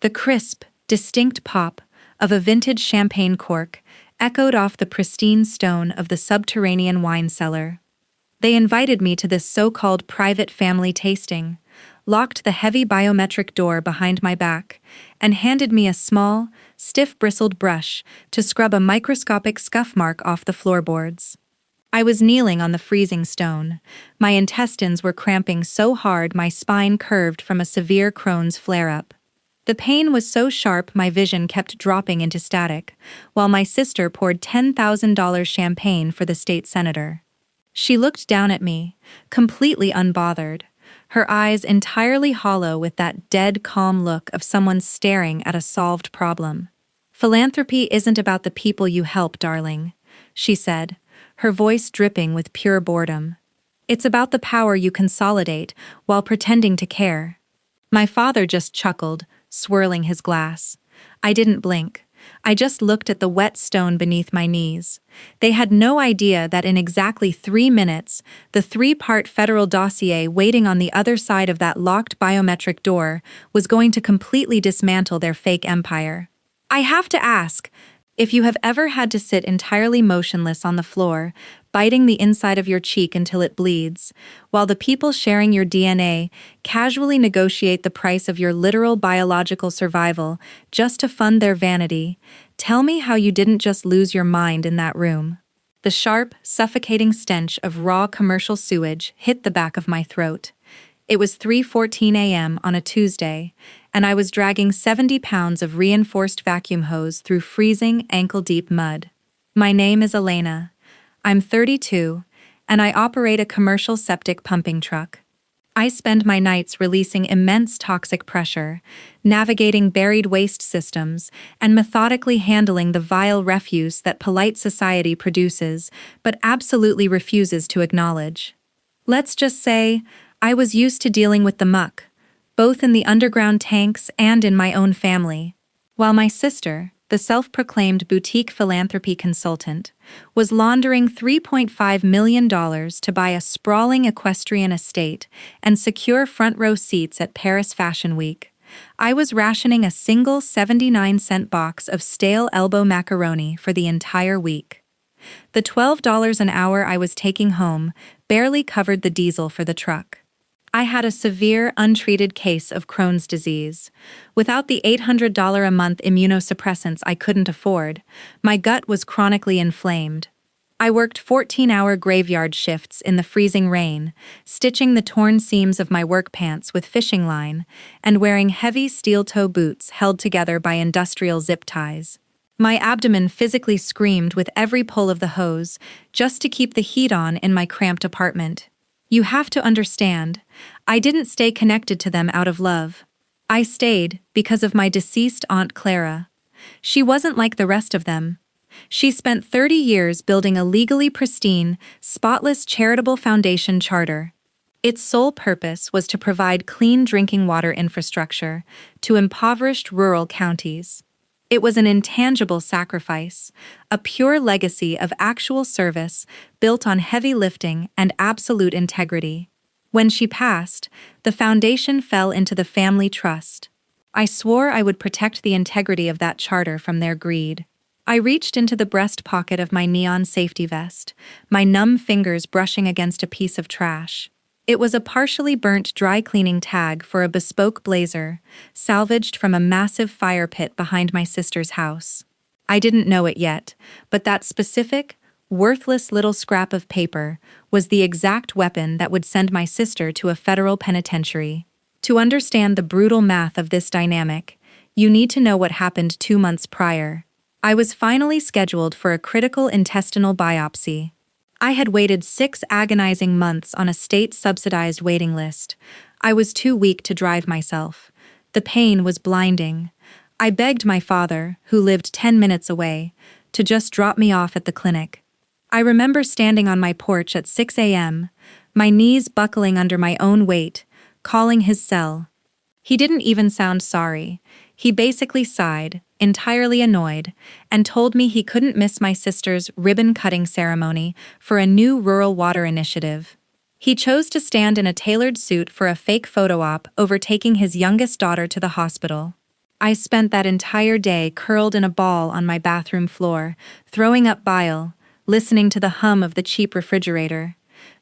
The crisp, distinct pop of a vintage champagne cork echoed off the pristine stone of the subterranean wine cellar. They invited me to this so-called private family tasting, locked the heavy biometric door behind my back, and handed me a small, stiff-bristled brush to scrub a microscopic scuff mark off the floorboards. I was kneeling on the freezing stone. My intestines were cramping so hard my spine curved from a severe Crohn's flare-up. The pain was so sharp my vision kept dropping into static, while my sister poured $10,000 champagne for the state senator. She looked down at me, completely unbothered, her eyes entirely hollow with that dead calm look of someone staring at a solved problem. "Philanthropy isn't about the people you help, darling," she said, her voice dripping with pure boredom. "It's about the power you consolidate while pretending to care." My father just chuckled, swirling his glass. I didn't blink. I just looked at the wet stone beneath my knees. They had no idea that in exactly 3 minutes, the 3-part federal dossier waiting on the other side of that locked biometric door was going to completely dismantle their fake empire. I have to ask, if you have ever had to sit entirely motionless on the floor, biting the inside of your cheek until it bleeds, while the people sharing your DNA casually negotiate the price of your literal biological survival just to fund their vanity, tell me how you didn't just lose your mind in that room. The sharp, suffocating stench of raw commercial sewage hit the back of my throat. It was 3:14 a.m. on a Tuesday, and I was dragging 70 pounds of reinforced vacuum hose through freezing, ankle-deep mud. My name is Elena. I'm 32, and I operate a commercial septic pumping truck. I spend my nights releasing immense toxic pressure, navigating buried waste systems, and methodically handling the vile refuse that polite society produces but absolutely refuses to acknowledge. Let's just say, I was used to dealing with the muck, both in the underground tanks and in my own family, while my sister, the self-proclaimed boutique philanthropy consultant, was laundering $3.5 million to buy a sprawling equestrian estate and secure front-row seats at Paris Fashion Week. I was rationing a single 79-cent box of stale elbow macaroni for the entire week. The $12 an hour I was taking home barely covered the diesel for the truck. I had a severe, untreated case of Crohn's disease. Without the $800 a month immunosuppressants I couldn't afford, my gut was chronically inflamed. I worked 14-hour graveyard shifts in the freezing rain, stitching the torn seams of my work pants with fishing line, and wearing heavy steel-toe boots held together by industrial zip ties. My abdomen physically screamed with every pull of the hose, just to keep the heat on in my cramped apartment. You have to understand, I didn't stay connected to them out of love. I stayed because of my deceased Aunt Clara. She wasn't like the rest of them. She spent 30 years building a legally pristine, spotless charitable foundation charter. Its sole purpose was to provide clean drinking water infrastructure to impoverished rural counties. It was an intangible sacrifice, a pure legacy of actual service built on heavy lifting and absolute integrity. When she passed, the foundation fell into the family trust. I swore I would protect the integrity of that charter from their greed. I reached into the breast pocket of my neon safety vest, my numb fingers brushing against a piece of trash. It was a partially burnt dry cleaning tag for a bespoke blazer, salvaged from a massive fire pit behind my sister's house. I didn't know it yet, but that specific, worthless little scrap of paper was the exact weapon that would send my sister to a federal penitentiary. To understand the brutal math of this dynamic, you need to know what happened 2 months prior. I was finally scheduled for a critical intestinal biopsy. I had waited 6 agonizing months on a state-subsidized waiting list. I was too weak to drive myself. The pain was blinding. I begged my father, who lived 10 minutes away, to just drop me off at the clinic. I remember standing on my porch at 6 a.m., my knees buckling under my own weight, calling his cell. He didn't even sound sorry. He basically sighed, entirely annoyed, and told me he couldn't miss my sister's ribbon-cutting ceremony for a new rural water initiative. He chose to stand in a tailored suit for a fake photo op over taking his youngest daughter to the hospital. I spent that entire day curled in a ball on my bathroom floor, throwing up bile, listening to the hum of the cheap refrigerator.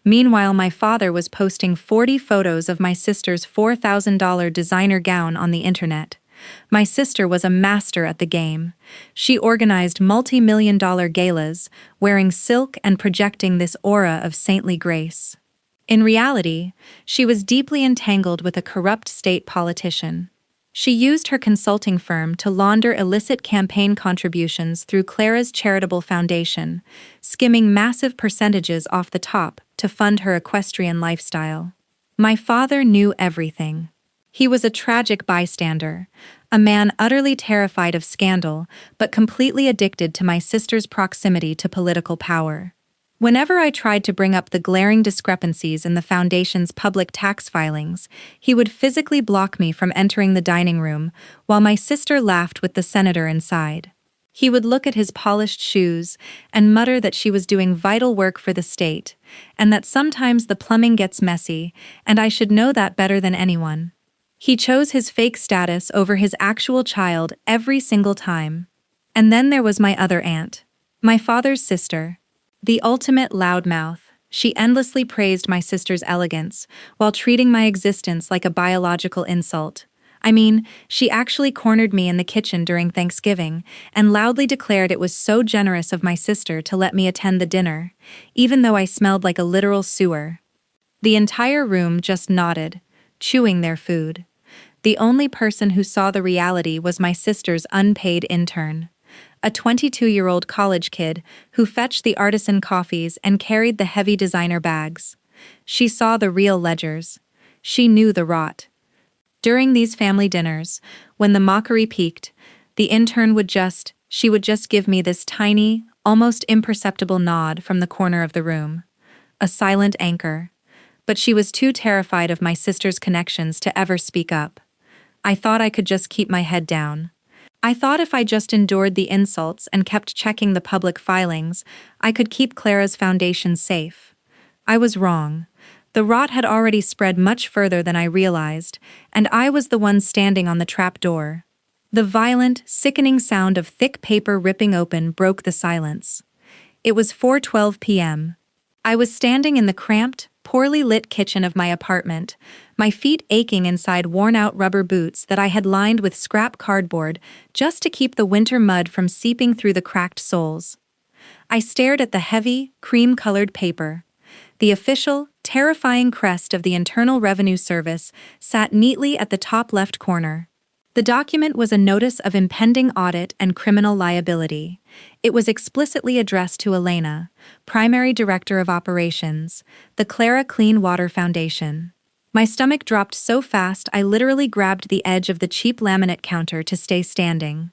Meanwhile, my father was posting 40 photos of my sister's $4,000 designer gown on the internet. My sister was a master at the game. She organized multi-million-dollar galas, wearing silk and projecting this aura of saintly grace. In reality, she was deeply entangled with a corrupt state politician. She used her consulting firm to launder illicit campaign contributions through Clara's charitable foundation, skimming massive percentages off the top to fund her equestrian lifestyle. My father knew everything. He was a tragic bystander, a man utterly terrified of scandal but completely addicted to my sister's proximity to political power. Whenever I tried to bring up the glaring discrepancies in the foundation's public tax filings, he would physically block me from entering the dining room, while my sister laughed with the senator inside. He would look at his polished shoes and mutter that she was doing vital work for the state, and that sometimes the plumbing gets messy, and I should know that better than anyone. He chose his fake status over his actual child every single time. And then there was my other aunt, my father's sister. The ultimate loudmouth, she endlessly praised my sister's elegance, while treating my existence like a biological insult. I mean, she actually cornered me in the kitchen during Thanksgiving, and loudly declared it was so generous of my sister to let me attend the dinner, even though I smelled like a literal sewer. The entire room just nodded, chewing their food. The only person who saw the reality was my sister's unpaid intern, a 22-year-old college kid who fetched the artisan coffees and carried the heavy designer bags. She saw the real ledgers. She knew the rot. During these family dinners, when the mockery peaked, the intern would just give me this tiny, almost imperceptible nod from the corner of the room. A silent anchor. But she was too terrified of my sister's connections to ever speak up. I thought I could just keep my head down. I thought if I just endured the insults and kept checking the public filings, I could keep Clara's foundation safe. I was wrong. The rot had already spread much further than I realized, and I was the one standing on the trap door. The violent, sickening sound of thick paper ripping open broke the silence. It was 4:12 p.m. I was standing in the cramped, poorly lit kitchen of my apartment, my feet aching inside worn-out rubber boots that I had lined with scrap cardboard just to keep the winter mud from seeping through the cracked soles. I stared at the heavy, cream-colored paper. The official, terrifying crest of the Internal Revenue Service sat neatly at the top left corner. The document was a notice of impending audit and criminal liability. It was explicitly addressed to Elena, Primary Director of Operations, the Clara Clean Water Foundation. My stomach dropped so fast I literally grabbed the edge of the cheap laminate counter to stay standing.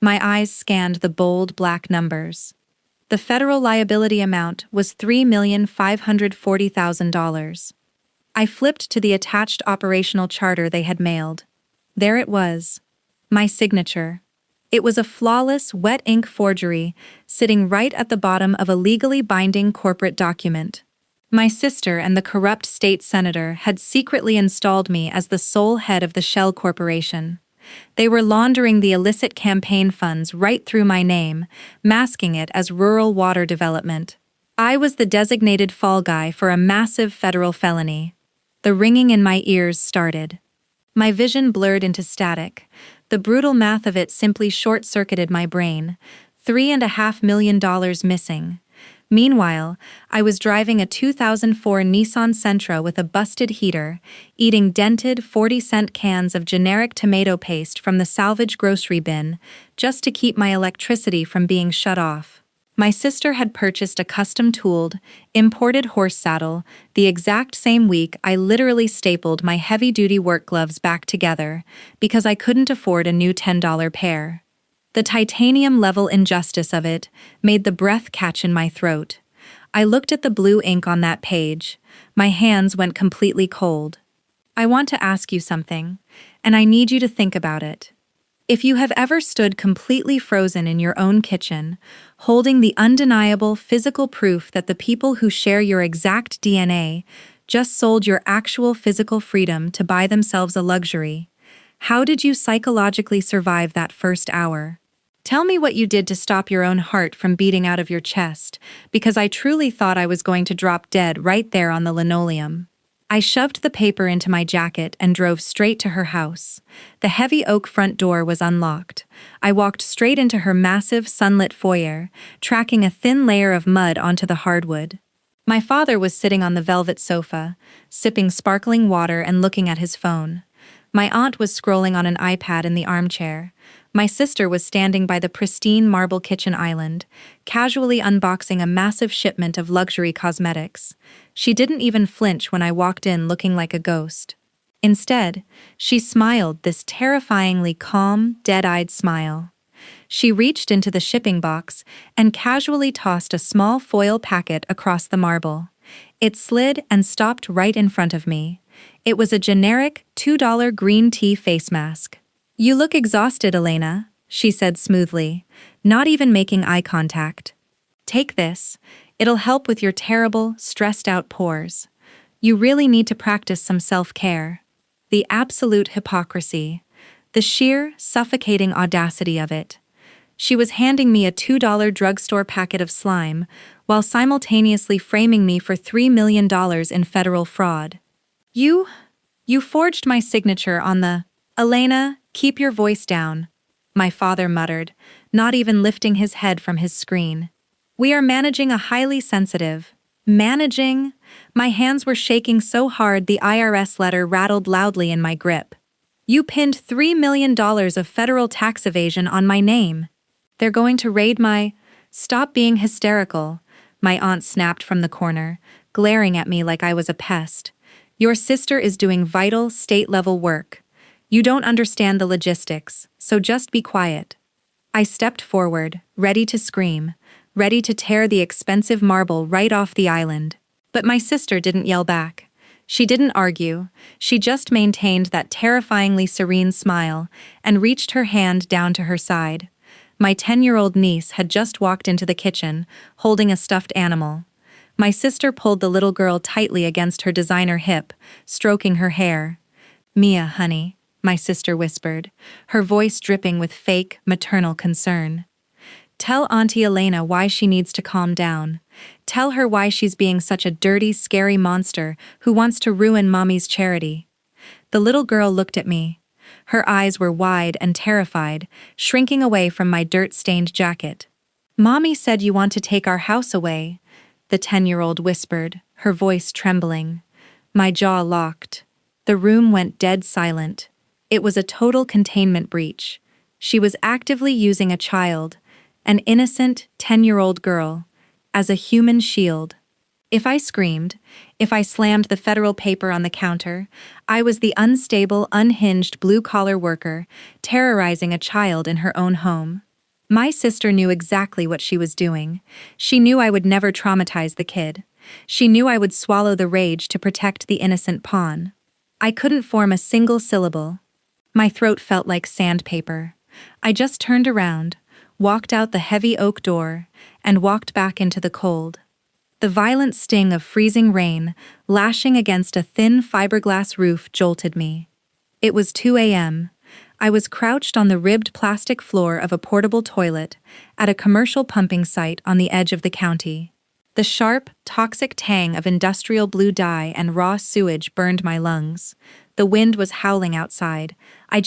My eyes scanned the bold black numbers. The federal liability amount was $3,540,000. I flipped to the attached operational charter they had mailed. There it was. My signature. It was a flawless, wet ink forgery, sitting right at the bottom of a legally binding corporate document. My sister and the corrupt state senator had secretly installed me as the sole head of the Shell Corporation. They were laundering the illicit campaign funds right through my name, masking it as rural water development. I was the designated fall guy for a massive federal felony. The ringing in my ears started. My vision blurred into static. The brutal math of it simply short-circuited my brain. $3.5 million missing. Meanwhile, I was driving a 2004 Nissan Sentra with a busted heater, eating dented 40-cent cans of generic tomato paste from the salvage grocery bin, just to keep my electricity from being shut off. My sister had purchased a custom-tooled, imported horse saddle the exact same week I literally stapled my heavy-duty work gloves back together because I couldn't afford a new $10 pair. The titanium-level injustice of it made the breath catch in my throat. I looked at the blue ink on that page. My hands went completely cold. I want to ask you something, and I need you to think about it. If you have ever stood completely frozen in your own kitchen, holding the undeniable physical proof that the people who share your exact DNA just sold your actual physical freedom to buy themselves a luxury, How did you psychologically survive that first hour? Tell me what you did to stop your own heart from beating out of your chest, because I truly thought I was going to drop dead right there on the linoleum. I shoved the paper into my jacket and drove straight to her house. The heavy oak front door was unlocked. I walked straight into her massive, sunlit foyer, tracking a thin layer of mud onto the hardwood. My father was sitting on the velvet sofa, sipping sparkling water and looking at his phone. My aunt was scrolling on an iPad in the armchair. My sister was standing by the pristine marble kitchen island, casually unboxing a massive shipment of luxury cosmetics. She didn't even flinch when I walked in looking like a ghost. Instead, she smiled this terrifyingly calm, dead-eyed smile. She reached into the shipping box and casually tossed a small foil packet across the marble. It slid and stopped right in front of me. It was a generic $2 green tea face mask. "You look exhausted, Elena," she said smoothly, not even making eye contact. "Take this. It'll help with your terrible, stressed-out pores. You really need to practice some self-care." The absolute hypocrisy. The sheer, suffocating audacity of it. She was handing me a $2 drugstore packet of slime, while simultaneously framing me for $3 million in federal fraud. You forged my signature on the— "Elena, keep your voice down," my father muttered, not even lifting his head from his screen. "We are managing a highly sensitive— Managing?" My hands were shaking so hard the IRS letter rattled loudly in my grip. "You pinned $3 million of federal tax evasion on my name. They're going to raid my—" "Stop being hysterical," my aunt snapped from the corner, glaring at me like I was a pest. "Your sister is doing vital, state-level work. You don't understand the logistics, so just be quiet." I stepped forward, ready to scream, ready to tear the expensive marble right off the island. But my sister didn't yell back. She didn't argue. She just maintained that terrifyingly serene smile and reached her hand down to her side. My 10-year-old niece had just walked into the kitchen, holding a stuffed animal. My sister pulled the little girl tightly against her designer hip, stroking her hair. "Mia, honey," my sister whispered, her voice dripping with fake, maternal concern. "Tell Auntie Elena why she needs to calm down. Tell her why she's being such a dirty, scary monster who wants to ruin Mommy's charity." The little girl looked at me. Her eyes were wide and terrified, shrinking away from my dirt-stained jacket. "Mommy said you want to take our house away," the 10-year-old whispered, her voice trembling. My jaw locked. The room went dead silent. It was a total containment breach. She was actively using a child, an innocent 10-year-old girl, as a human shield. If I screamed, if I slammed the federal paper on the counter, I was the unstable, unhinged blue-collar worker terrorizing a child in her own home. My sister knew exactly what she was doing. She knew I would never traumatize the kid. She knew I would swallow the rage to protect the innocent pawn. I couldn't form a single syllable. My throat felt like sandpaper. I just turned around, walked out the heavy oak door, and walked back into the cold. The violent sting of freezing rain, lashing against a thin fiberglass roof, jolted me. It was 2 a.m. I was crouched on the ribbed plastic floor of a portable toilet at a commercial pumping site on the edge of the county. The sharp, toxic tang of industrial blue dye and raw sewage burned my lungs. The wind was howling outside. I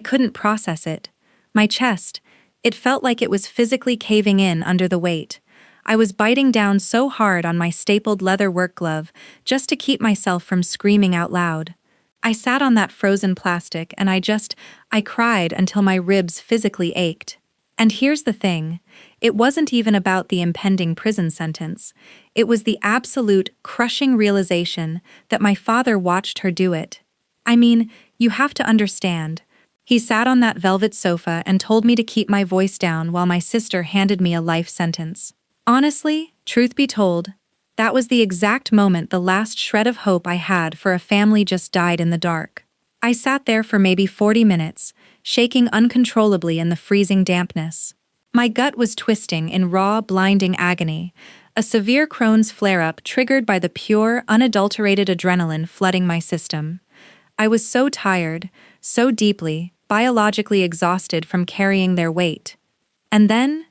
couldn't process it. My chest, it felt like it was physically caving in under the weight. I was biting down so hard on my stapled leather work glove just to keep myself from screaming out loud. I sat on that frozen plastic and I cried until my ribs physically ached. And here's the thing, it wasn't even about the impending prison sentence. It was the absolute, crushing realization that my father watched her do it. I mean, you have to understand. He sat on that velvet sofa and told me to keep my voice down while my sister handed me a life sentence. Honestly, truth be told, that was the exact moment the last shred of hope I had for a family just died in the dark. I sat there for maybe 40 minutes, shaking uncontrollably in the freezing dampness. My gut was twisting in raw, blinding agony, a severe Crohn's flare-up triggered by the pure, unadulterated adrenaline flooding my system. I was so tired, so deeply, biologically exhausted from carrying their weight. And then,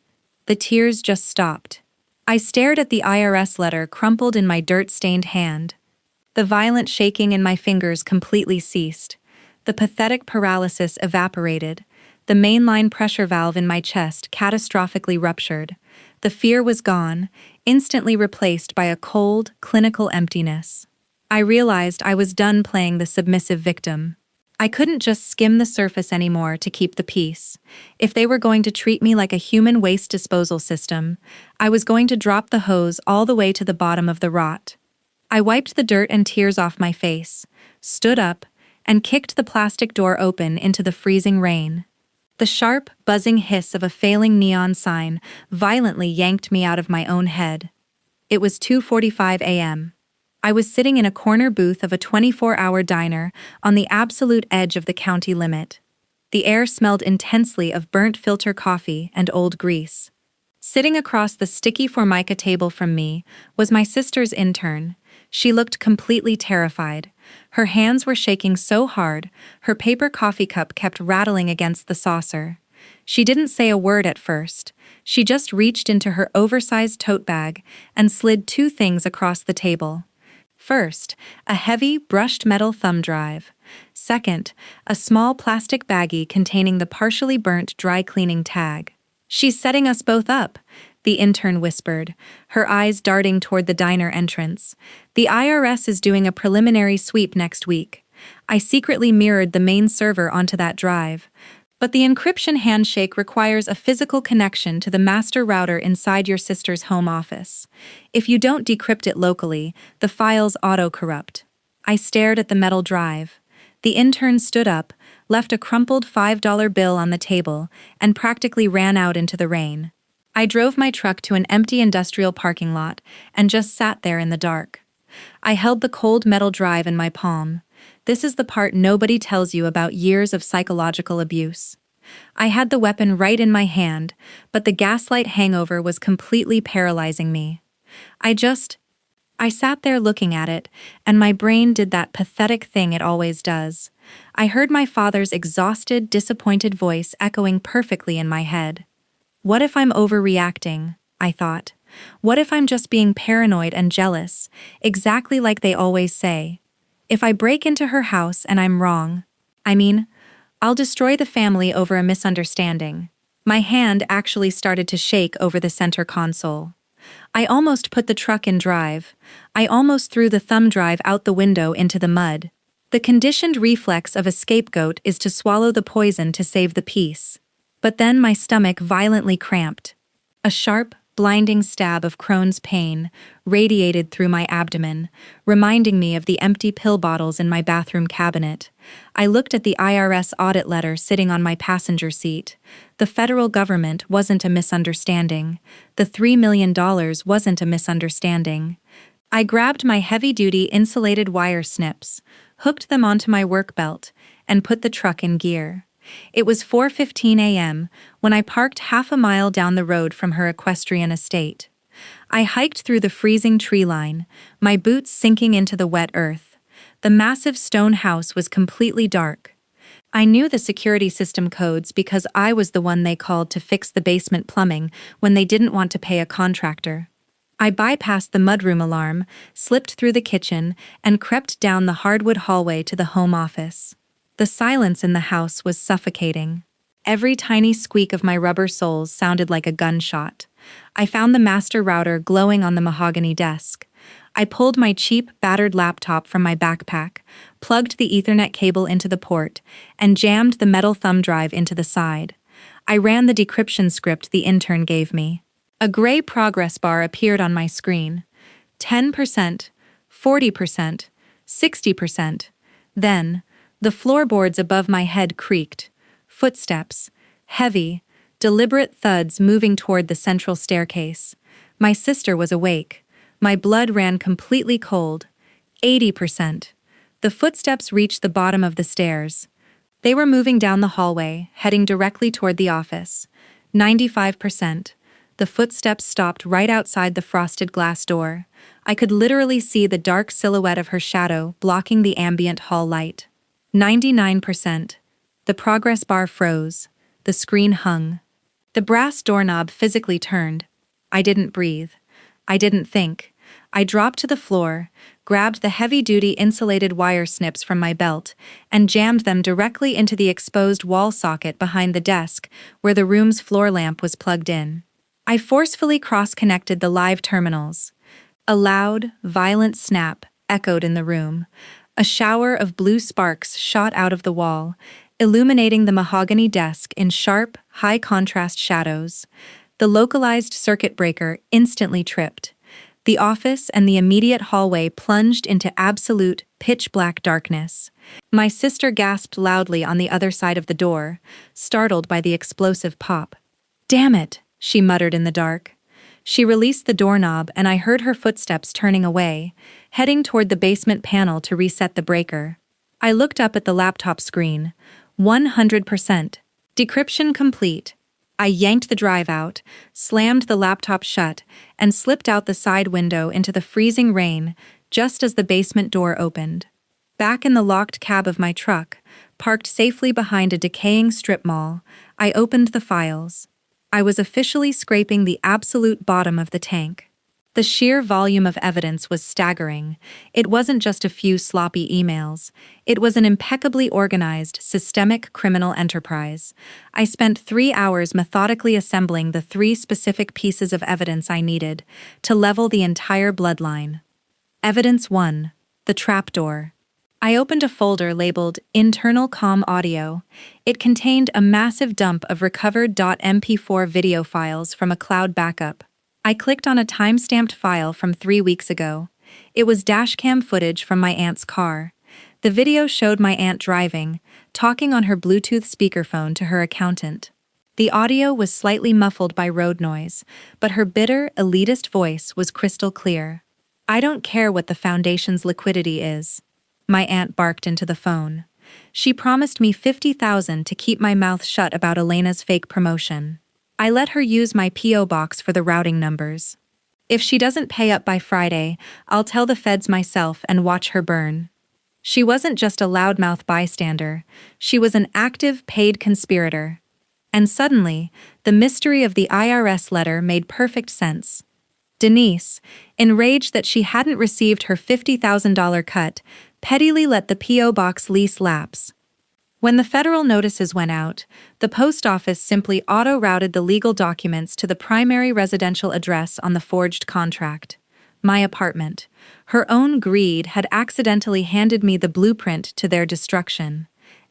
the tears just stopped. I stared at the IRS letter crumpled in my dirt-stained hand. The violent shaking in my fingers completely ceased. The pathetic paralysis evaporated. The mainline pressure valve in my chest catastrophically ruptured. The fear was gone, instantly replaced by a cold, clinical emptiness. I realized I was done playing the submissive victim. I couldn't just skim the surface anymore to keep the peace. If they were going to treat me like a human waste disposal system, I was going to drop the hose all the way to the bottom of the rot. I wiped the dirt and tears off my face, stood up, and kicked the plastic door open into the freezing rain. The sharp, buzzing hiss of a failing neon sign violently yanked me out of my own head. It was 2:45 a.m. I was sitting in a corner booth of a 24-hour diner on the absolute edge of the county limit. The air smelled intensely of burnt filter coffee and old grease. Sitting across the sticky Formica table from me was my sister's intern. She looked completely terrified. Her hands were shaking so hard, her paper coffee cup kept rattling against the saucer. She didn't say a word at first. She just reached into her oversized tote bag and slid two things across the table. First, a heavy, brushed metal thumb drive. Second, a small plastic baggie containing the partially burnt dry cleaning tag. "She's setting us both up," the intern whispered, her eyes darting toward the diner entrance. "The IRS is doing a preliminary sweep next week." I secretly mirrored the main server onto that drive. But the encryption handshake requires a physical connection to the master router inside your sister's home office. If you don't decrypt it locally, the files auto-corrupt. I stared at the metal drive. The intern stood up, left a crumpled $5 bill on the table, and practically ran out into the rain. I drove my truck to an empty industrial parking lot and just sat there in the dark. I held the cold metal drive in my palm. This is the part nobody tells you about years of psychological abuse. I had the weapon right in my hand, but the gaslight hangover was completely paralyzing me. I sat there looking at it, and my brain did that pathetic thing it always does. I heard my father's exhausted, disappointed voice echoing perfectly in my head. What if I'm overreacting? I thought. What if I'm just being paranoid and jealous, exactly like they always say? If I break into her house and I'm wrong, I'll destroy the family over a misunderstanding. My hand actually started to shake over the center console. I almost put the truck in drive. I almost threw the thumb drive out the window into the mud. The conditioned reflex of a scapegoat is to swallow the poison to save the peace. But then my stomach violently cramped. A sharp, blinding stab of Crohn's pain radiated through my abdomen, reminding me of the empty pill bottles in my bathroom cabinet. I looked at the IRS audit letter sitting on my passenger seat. The federal government wasn't a misunderstanding. The $3 million wasn't a misunderstanding. I grabbed my heavy-duty insulated wire snips, hooked them onto my work belt, and put the truck in gear. It was 4:15 a.m. when I parked half a mile down the road from her equestrian estate. I hiked through the freezing tree line, my boots sinking into the wet earth. The massive stone house was completely dark. I knew the security system codes because I was the one they called to fix the basement plumbing when they didn't want to pay a contractor. I bypassed the mudroom alarm, slipped through the kitchen, and crept down the hardwood hallway to the home office. The silence in the house was suffocating. Every tiny squeak of my rubber soles sounded like a gunshot. I found the master router glowing on the mahogany desk. I pulled my cheap, battered laptop from my backpack, plugged the Ethernet cable into the port, and jammed the metal thumb drive into the side. I ran the decryption script the intern gave me. A gray progress bar appeared on my screen. 10%, 40%, 60%. Then, the floorboards above my head creaked. Footsteps, heavy, deliberate thuds moving toward the central staircase. My sister was awake. My blood ran completely cold. 80%. The footsteps reached the bottom of the stairs. They were moving down the hallway, heading directly toward the office. 95%. The footsteps stopped right outside the frosted glass door. I could literally see the dark silhouette of her shadow blocking the ambient hall light. 99%. The progress bar froze. The screen hung. The brass doorknob physically turned. I didn't breathe. I didn't think. I dropped to the floor, grabbed the heavy-duty insulated wire snips from my belt, and jammed them directly into the exposed wall socket behind the desk where the room's floor lamp was plugged in. I forcefully cross-connected the live terminals. A loud, violent snap echoed in the room. A shower of blue sparks shot out of the wall, illuminating the mahogany desk in sharp, high-contrast shadows. The localized circuit breaker instantly tripped. The office and the immediate hallway plunged into absolute, pitch-black darkness. My sister gasped loudly on the other side of the door, startled by the explosive pop. "Damn it," she muttered in the dark. She released the doorknob and I heard her footsteps turning away, heading toward the basement panel to reset the breaker. I looked up at the laptop screen. 100%. Decryption complete. I yanked the drive out, slammed the laptop shut, and slipped out the side window into the freezing rain just as the basement door opened. Back in the locked cab of my truck, parked safely behind a decaying strip mall, I opened the files. I was officially scraping the absolute bottom of the tank. The sheer volume of evidence was staggering. It wasn't just a few sloppy emails. It was an impeccably organized, systemic criminal enterprise. I spent 3 hours methodically assembling the 3 specific pieces of evidence I needed to level the entire bloodline. Evidence 1. The trapdoor. I opened a folder labeled Internal Com Audio. It contained a massive dump of recovered .mp4 video files from a cloud backup. I clicked on a time-stamped file from 3 weeks ago. It was dashcam footage from my aunt's car. The video showed my aunt driving, talking on her Bluetooth speakerphone to her accountant. The audio was slightly muffled by road noise, but her bitter, elitist voice was crystal clear. "I don't care what the foundation's liquidity is," my aunt barked into the phone. She promised me $50,000 to keep my mouth shut about Elena's fake promotion. I let her use my P.O. box for the routing numbers. If she doesn't pay up by Friday, I'll tell the feds myself and watch her burn. She wasn't just a loudmouth bystander. She was an active, paid conspirator. And suddenly, the mystery of the IRS letter made perfect sense. Denise, enraged that she hadn't received her $50,000 cut, pettily let the P.O. box lease lapse. When the federal notices went out, the post office simply auto-routed the legal documents to the primary residential address on the forged contract. My apartment. Her own greed had accidentally handed me the blueprint to their destruction.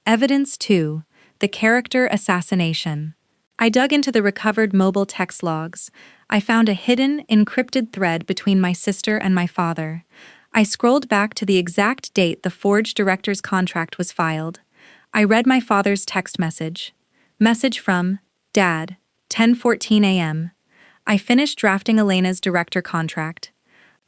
Evidence 2. The character assassination. I dug into the recovered mobile text logs. I found a hidden, encrypted thread between my sister and my father. I scrolled back to the exact date the forged director's contract was filed. I read my father's text message. Message from Dad, 10:14 a.m. I finished drafting Elena's director contract.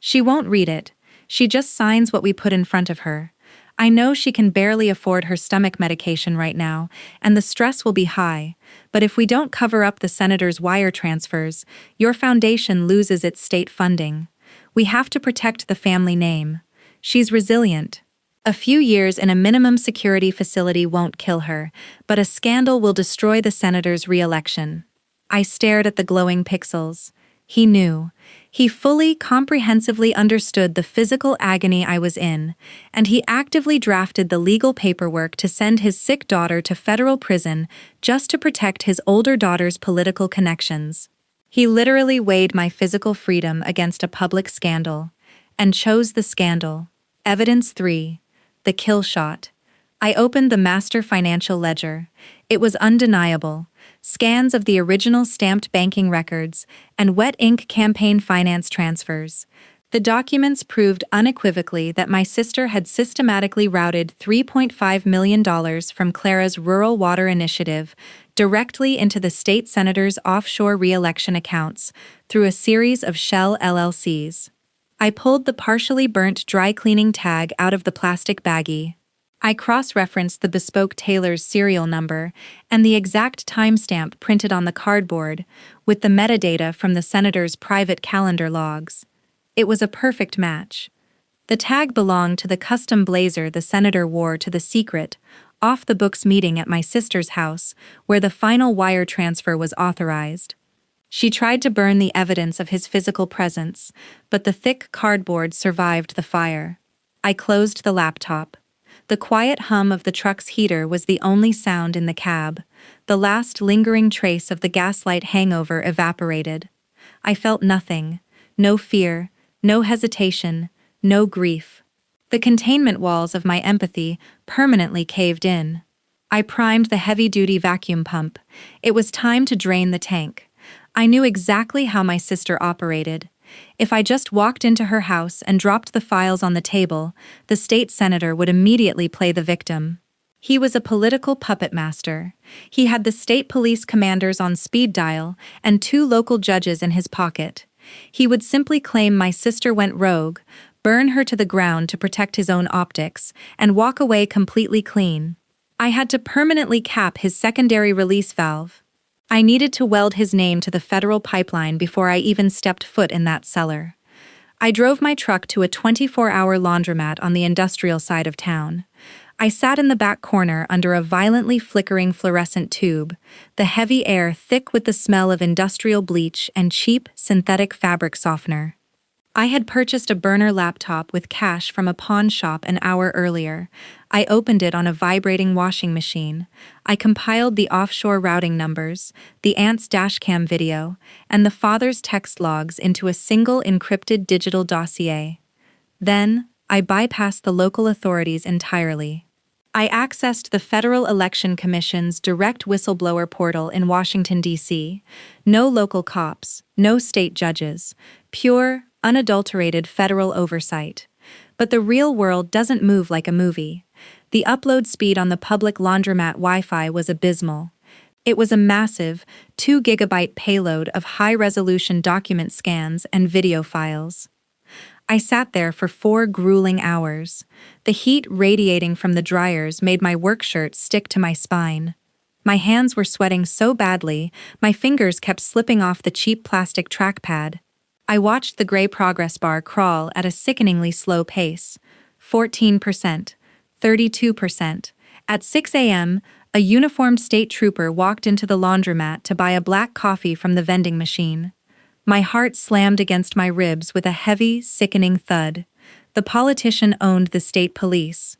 She won't read it. She just signs what we put in front of her. I know she can barely afford her stomach medication right now, and the stress will be high, but if we don't cover up the senator's wire transfers, your foundation loses its state funding. We have to protect the family name. She's resilient. A few years in a minimum security facility won't kill her, but a scandal will destroy the senator's re-election. I stared at the glowing pixels. He knew. He fully, comprehensively understood the physical agony I was in, and he actively drafted the legal paperwork to send his sick daughter to federal prison just to protect his older daughter's political connections. He literally weighed my physical freedom against a public scandal, and chose the scandal. Evidence 3. The kill shot. I opened the master financial ledger. It was undeniable. Scans of the original stamped banking records and wet ink campaign finance transfers. The documents proved unequivocally that my sister had systematically routed $3.5 million from Clara's Rural Water Initiative directly into the state senator's offshore re-election accounts through a series of shell LLCs. I pulled the partially burnt dry cleaning tag out of the plastic baggie. I cross-referenced the bespoke tailor's serial number and the exact timestamp printed on the cardboard with the metadata from the senator's private calendar logs. It was a perfect match. The tag belonged to the custom blazer the senator wore to the secret, off-the-books meeting at my sister's house, where the final wire transfer was authorized. She tried to burn the evidence of his physical presence, but the thick cardboard survived the fire. I closed the laptop. The quiet hum of the truck's heater was the only sound in the cab. The last lingering trace of the gaslight hangover evaporated. I felt nothing. No fear, no hesitation, no grief. The containment walls of my empathy permanently caved in. I primed the heavy-duty vacuum pump. It was time to drain the tank. I knew exactly how my sister operated. If I just walked into her house and dropped the files on the table, the state senator would immediately play the victim. He was a political puppet master. He had the state police commanders on speed dial and 2 local judges in his pocket. He would simply claim my sister went rogue, burn her to the ground to protect his own optics, and walk away completely clean. I had to permanently cap his secondary release valve. I needed to weld his name to the federal pipeline before I even stepped foot in that cellar. I drove my truck to a 24-hour laundromat on the industrial side of town. I sat in the back corner under a violently flickering fluorescent tube, the heavy air thick with the smell of industrial bleach and cheap synthetic fabric softener. I had purchased a burner laptop with cash from a pawn shop an hour earlier. I opened it on a vibrating washing machine. I compiled the offshore routing numbers, the aunt's dashcam video, and the father's text logs into a single encrypted digital dossier. Then, I bypassed the local authorities entirely. I accessed the Federal Election Commission's direct whistleblower portal in Washington, D.C. No local cops, no state judges, pure, unadulterated federal oversight. But the real world doesn't move like a movie. The upload speed on the public laundromat Wi-Fi was abysmal. It was a massive, 2-gigabyte payload of high-resolution document scans and video files. I sat there for 4 grueling hours. The heat radiating from the dryers made my work shirt stick to my spine. My hands were sweating so badly, my fingers kept slipping off the cheap plastic trackpad. I watched the gray progress bar crawl at a sickeningly slow pace. 14%, 32%. At 6 a.m., a uniformed state trooper walked into the laundromat to buy a black coffee from the vending machine. My heart slammed against my ribs with a heavy, sickening thud. The politician owned the state police.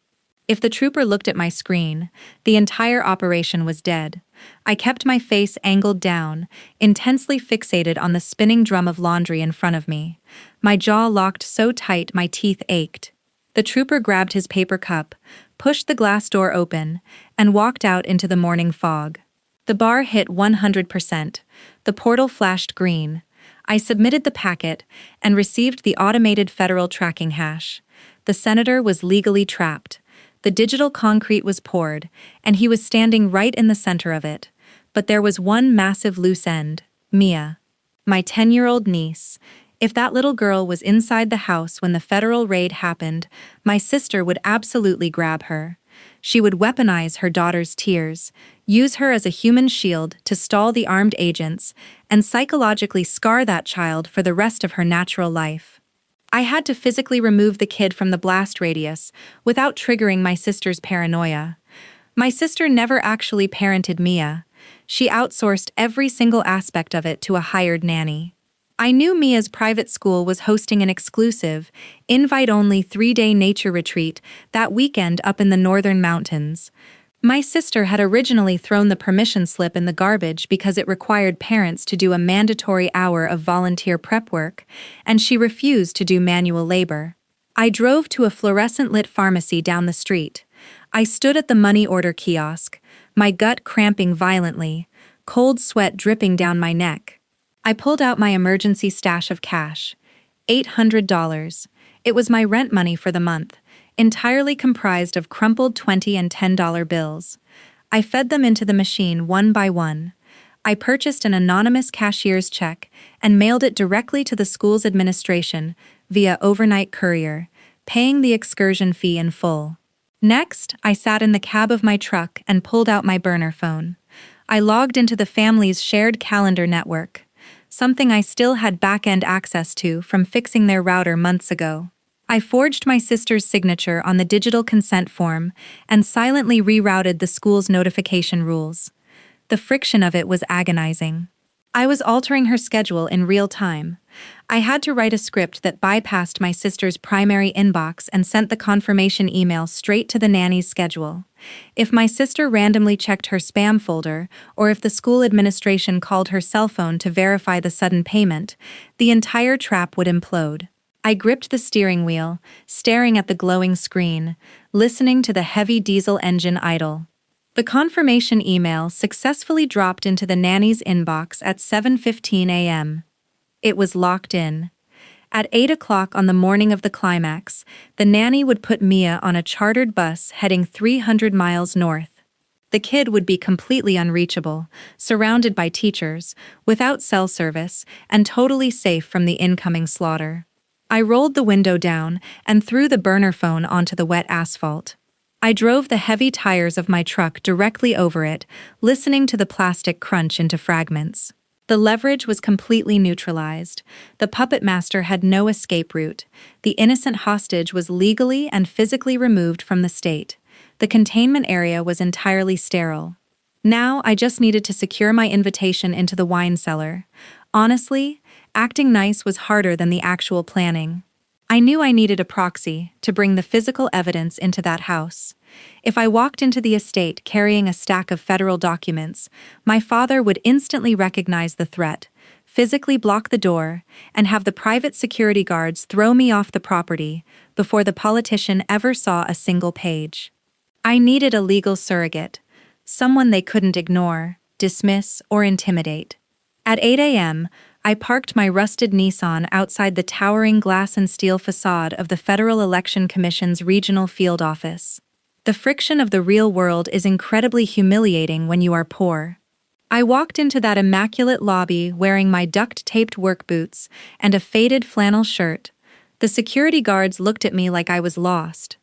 If the trooper looked at my screen, the entire operation was dead. I kept my face angled down, intensely fixated on the spinning drum of laundry in front of me. My jaw locked so tight my teeth ached. The trooper grabbed his paper cup, pushed the glass door open, and walked out into the morning fog. The bar hit 100%. The portal flashed green. I submitted the packet and received the automated federal tracking hash. The senator was legally trapped. The digital concrete was poured, and he was standing right in the center of it. But there was one massive loose end: Mia. My 10-year-old niece. If that little girl was inside the house when the federal raid happened, my sister would absolutely grab her. She would weaponize her daughter's tears, use her as a human shield to stall the armed agents, and psychologically scar that child for the rest of her natural life. I had to physically remove the kid from the blast radius without triggering my sister's paranoia. My sister never actually parented Mia. She outsourced every single aspect of it to a hired nanny. I knew Mia's private school was hosting an exclusive, invite-only 3-day nature retreat that weekend up in the northern mountains. My sister had originally thrown the permission slip in the garbage because it required parents to do a mandatory hour of volunteer prep work, and she refused to do manual labor. I drove to a fluorescent-lit pharmacy down the street. I stood at the money order kiosk, my gut cramping violently, cold sweat dripping down my neck. I pulled out my emergency stash of cash. $800. It was my rent money for the month, entirely comprised of crumpled $20 and $10 bills. I fed them into the machine one by one. I purchased an anonymous cashier's check and mailed it directly to the school's administration via overnight courier, paying the excursion fee in full. Next, I sat in the cab of my truck and pulled out my burner phone. I logged into the family's shared calendar network, something I still had back-end access to from fixing their router months ago. I forged my sister's signature on the digital consent form and silently rerouted the school's notification rules. The friction of it was agonizing. I was altering her schedule in real time. I had to write a script that bypassed my sister's primary inbox and sent the confirmation email straight to the nanny's schedule. If my sister randomly checked her spam folder, or if the school administration called her cell phone to verify the sudden payment, the entire trap would implode. I gripped the steering wheel, staring at the glowing screen, listening to the heavy diesel engine idle. The confirmation email successfully dropped into the nanny's inbox at 7:15 a.m. It was locked in. At 8 o'clock on the morning of the climax, the nanny would put Mia on a chartered bus heading 300 miles north. The kid would be completely unreachable, surrounded by teachers, without cell service, and totally safe from the incoming slaughter. I rolled the window down and threw the burner phone onto the wet asphalt. I drove the heavy tires of my truck directly over it, listening to the plastic crunch into fragments. The leverage was completely neutralized. The puppet master had no escape route. The innocent hostage was legally and physically removed from the state. The containment area was entirely sterile. Now I just needed to secure my invitation into the wine cellar. Honestly, acting nice was harder than the actual planning. I knew I needed a proxy to bring the physical evidence into that house. If I walked into the estate carrying a stack of federal documents, my father would instantly recognize the threat, physically block the door, and have the private security guards throw me off the property before the politician ever saw a single page. I needed a legal surrogate, someone they couldn't ignore, dismiss, or intimidate. At 8 a.m., I parked my rusted Nissan outside the towering glass and steel facade of the Federal Election Commission's regional field office. The friction of the real world is incredibly humiliating when you are poor. I walked into that immaculate lobby wearing my duct-taped work boots and a faded flannel shirt. The security guards looked at me like I was lost.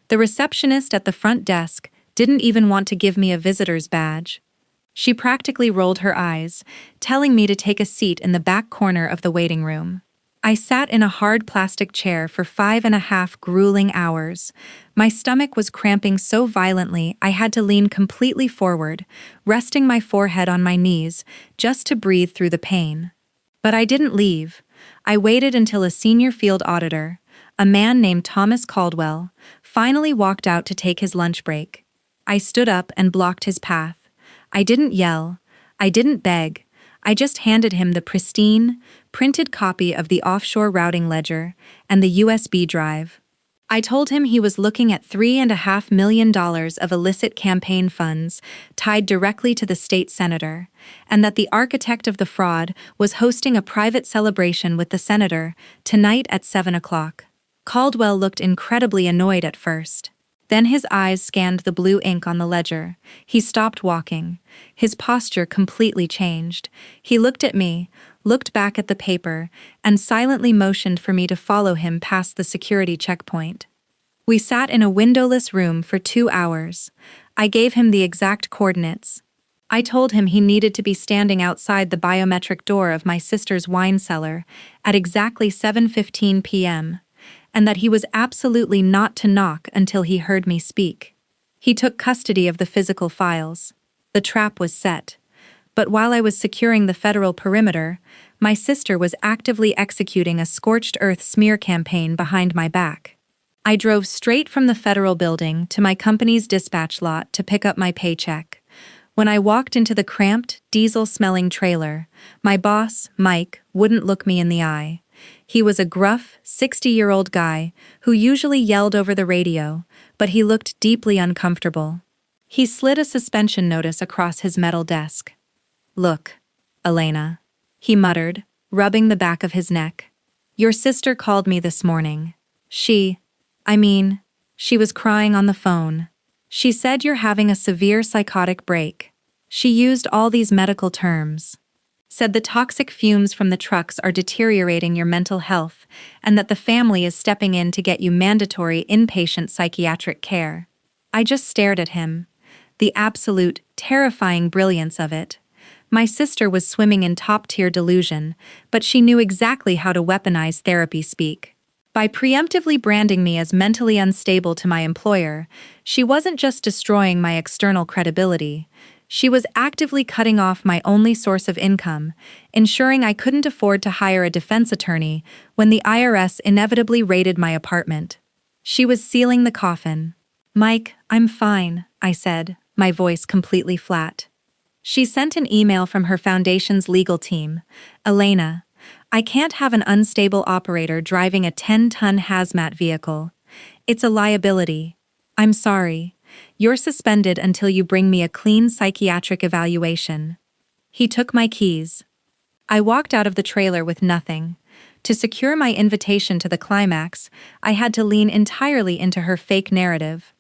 The receptionist at the front desk didn't even want to give me a visitor's badge. She practically rolled her eyes, telling me to take a seat in the back corner of the waiting room. I sat in a hard plastic chair for 5.5 grueling hours. My stomach was cramping so violently I had to lean completely forward, resting my forehead on my knees just to breathe through the pain. But I didn't leave. I waited until a senior field auditor, a man named Thomas Caldwell, finally walked out to take his lunch break. I stood up and blocked his path. I didn't yell. I didn't beg. I just handed him the pristine, printed copy of the offshore routing ledger and the USB drive. I told him he was looking at $3.5 million of illicit campaign funds tied directly to the state senator, and that the architect of the fraud was hosting a private celebration with the senator tonight at 7 o'clock. Caldwell looked incredibly annoyed at first. Then his eyes scanned the blue ink on the ledger. He stopped walking. His posture completely changed. He looked at me, looked back at the paper, and silently motioned for me to follow him past the security checkpoint. We sat in a windowless room for 2 hours. I gave him the exact coordinates. I told him he needed to be standing outside the biometric door of my sister's wine cellar at exactly 7:15 p.m., and that he was absolutely not to knock until he heard me speak. He took custody of the physical files. The trap was set. But while I was securing the federal perimeter, my sister was actively executing a scorched earth smear campaign behind my back. I drove straight from the federal building to my company's dispatch lot to pick up my paycheck. When I walked into the cramped, diesel-smelling trailer, my boss, Mike, wouldn't look me in the eye. He was a gruff, 60-year-old guy who usually yelled over the radio, but he looked deeply uncomfortable. He slid a suspension notice across his metal desk. "Look, Elena," he muttered, rubbing the back of his neck. "Your sister called me this morning. She was crying on the phone. She said you're having a severe psychotic break. She used all these medical terms. Said the toxic fumes from the trucks are deteriorating your mental health and that the family is stepping in to get you mandatory inpatient psychiatric care." I just stared at him. The absolute, terrifying brilliance of it. My sister was swimming in top-tier delusion, but she knew exactly how to weaponize therapy speak. By preemptively branding me as mentally unstable to my employer, she wasn't just destroying my external credibility, she was actively cutting off my only source of income, ensuring I couldn't afford to hire a defense attorney when the IRS inevitably raided my apartment. She was sealing the coffin. "Mike, I'm fine," I said, my voice completely flat. She sent an email from her foundation's legal team. "Elena, I can't have an unstable operator driving a 10-ton hazmat vehicle. It's a liability. I'm sorry. You're suspended until you bring me a clean psychiatric evaluation." He took my keys. I walked out of the trailer with nothing. To secure my invitation to the climax, I had to lean entirely into her fake narrative.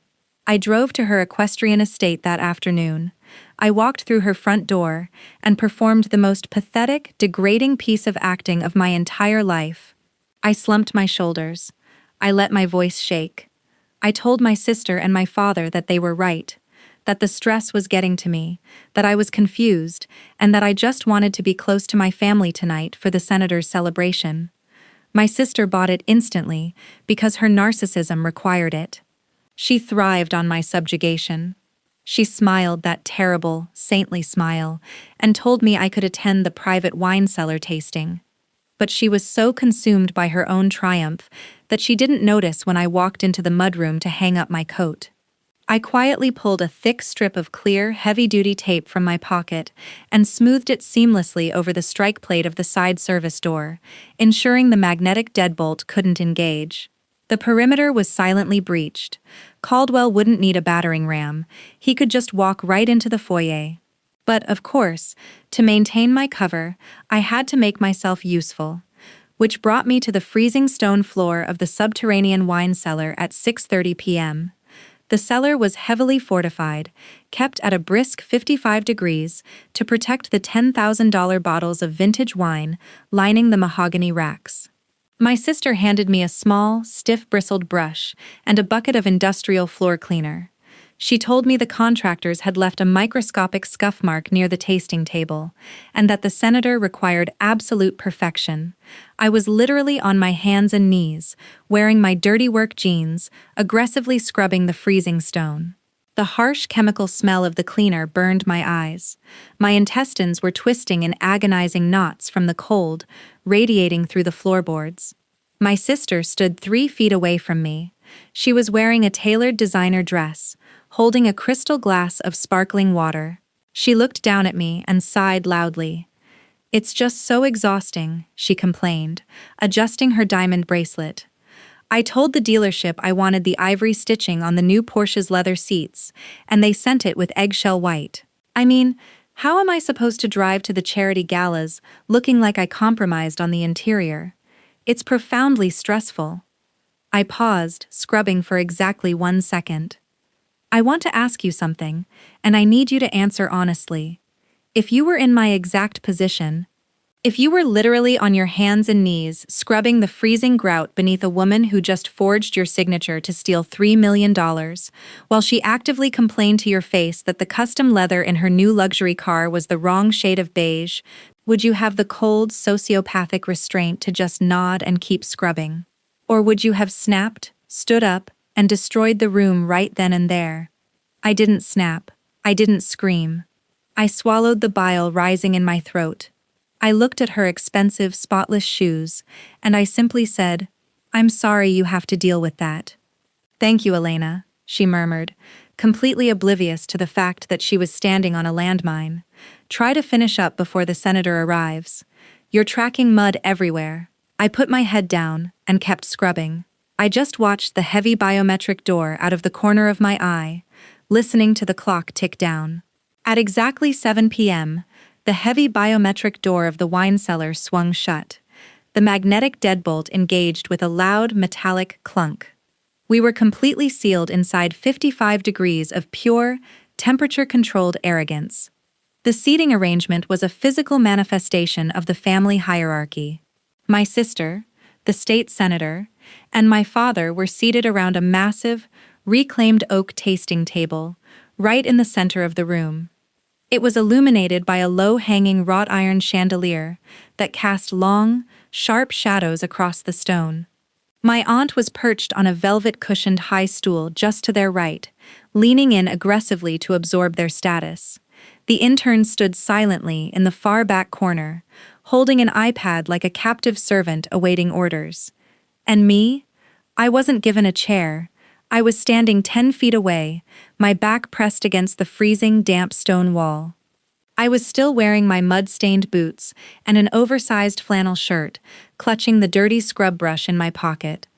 I drove to her equestrian estate that afternoon. I walked through her front door and performed the most pathetic, degrading piece of acting of my entire life. I slumped my shoulders. I let my voice shake. I told my sister and my father that they were right, that the stress was getting to me, that I was confused, and that I just wanted to be close to my family tonight for the senator's celebration. My sister bought it instantly because her narcissism required it. She thrived on my subjugation. She smiled that terrible, saintly smile and told me I could attend the private wine cellar tasting. But she was so consumed by her own triumph that she didn't notice when I walked into the mudroom to hang up my coat. I quietly pulled a thick strip of clear, heavy-duty tape from my pocket and smoothed it seamlessly over the strike plate of the side service door, ensuring the magnetic deadbolt couldn't engage. The perimeter was silently breached. Caldwell wouldn't need a battering ram. He could just walk right into the foyer. But, of course, to maintain my cover, I had to make myself useful, which brought me to the freezing stone floor of the subterranean wine cellar at 6:30 p.m. The cellar was heavily fortified, kept at a brisk 55 degrees to protect the $10,000 bottles of vintage wine lining the mahogany racks. My sister handed me a small, stiff-bristled brush and a bucket of industrial floor cleaner. She told me the contractors had left a microscopic scuff mark near the tasting table, and that the senator required absolute perfection. I was literally on my hands and knees, wearing my dirty work jeans, aggressively scrubbing the freezing stone. The harsh chemical smell of the cleaner burned my eyes. My intestines were twisting in agonizing knots from the cold, radiating through the floorboards. My sister stood 3 feet away from me. She was wearing a tailored designer dress, holding a crystal glass of sparkling water. She looked down at me and sighed loudly. "It's just so exhausting," she complained, adjusting her diamond bracelet. "I told the dealership I wanted the ivory stitching on the new Porsche's leather seats, and they sent it with eggshell white. I mean, how am I supposed to drive to the charity galas looking like I compromised on the interior? It's profoundly stressful." I paused, scrubbing for exactly 1 second. "I want to ask you something, and I need you to answer honestly. If you were in my exact position, if you were literally on your hands and knees scrubbing the freezing grout beneath a woman who just forged your signature to steal $3 million, while she actively complained to your face that the custom leather in her new luxury car was the wrong shade of beige, would you have the cold, sociopathic restraint to just nod and keep scrubbing? Or would you have snapped, stood up, and destroyed the room right then and there?" I didn't snap. I didn't scream. I swallowed the bile rising in my throat. I looked at her expensive, spotless shoes, and I simply said, "I'm sorry you have to deal with that." "Thank you, Elena," she murmured, completely oblivious to the fact that she was standing on a landmine. "Try to finish up before the senator arrives. You're tracking mud everywhere." I put my head down and kept scrubbing. I just watched the heavy biometric door out of the corner of my eye, listening to the clock tick down. At exactly 7 p.m., the heavy biometric door of the wine cellar swung shut. The magnetic deadbolt engaged with a loud metallic clunk. We were completely sealed inside 55 degrees of pure, temperature-controlled arrogance. The seating arrangement was a physical manifestation of the family hierarchy. My sister, the state senator, and my father were seated around a massive, reclaimed oak tasting table, right in the center of the room. It was illuminated by a low-hanging wrought iron chandelier that cast long, sharp shadows across the stone. My aunt was perched on a velvet-cushioned high stool just to their right, leaning in aggressively to absorb their status. The intern stood silently in the far back corner, holding an iPad like a captive servant awaiting orders. And me? I wasn't given a chair. I was standing 10 feet away, my back pressed against the freezing, damp stone wall. I was still wearing my mud-stained boots and an oversized flannel shirt, clutching the dirty scrub brush in my pocket.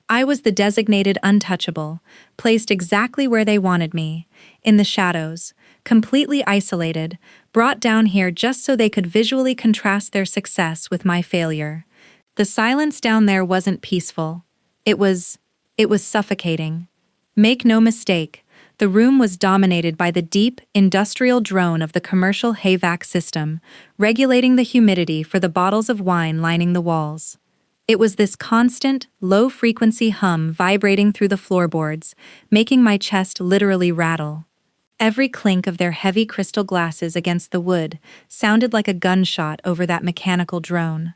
I was the designated untouchable, placed exactly where they wanted me, in the shadows, completely isolated, brought down here just so they could visually contrast their success with my failure. The silence down there wasn't peaceful. It was suffocating. Make no mistake, the room was dominated by the deep, industrial drone of the commercial HVAC system, regulating the humidity for the bottles of wine lining the walls. It was this constant, low-frequency hum vibrating through the floorboards, making my chest literally rattle. Every clink of their heavy crystal glasses against the wood sounded like a gunshot over that mechanical drone.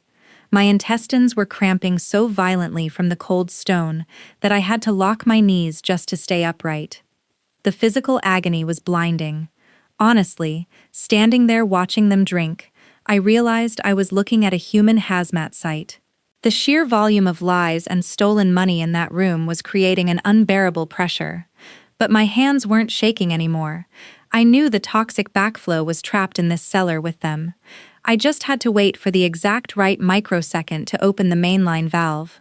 My intestines were cramping so violently from the cold stone that I had to lock my knees just to stay upright. The physical agony was blinding. Honestly, standing there watching them drink, I realized I was looking at a human hazmat site. The sheer volume of lies and stolen money in that room was creating an unbearable pressure. But my hands weren't shaking anymore. I knew the toxic backflow was trapped in this cellar with them. I just had to wait for the exact right microsecond to open the mainline valve.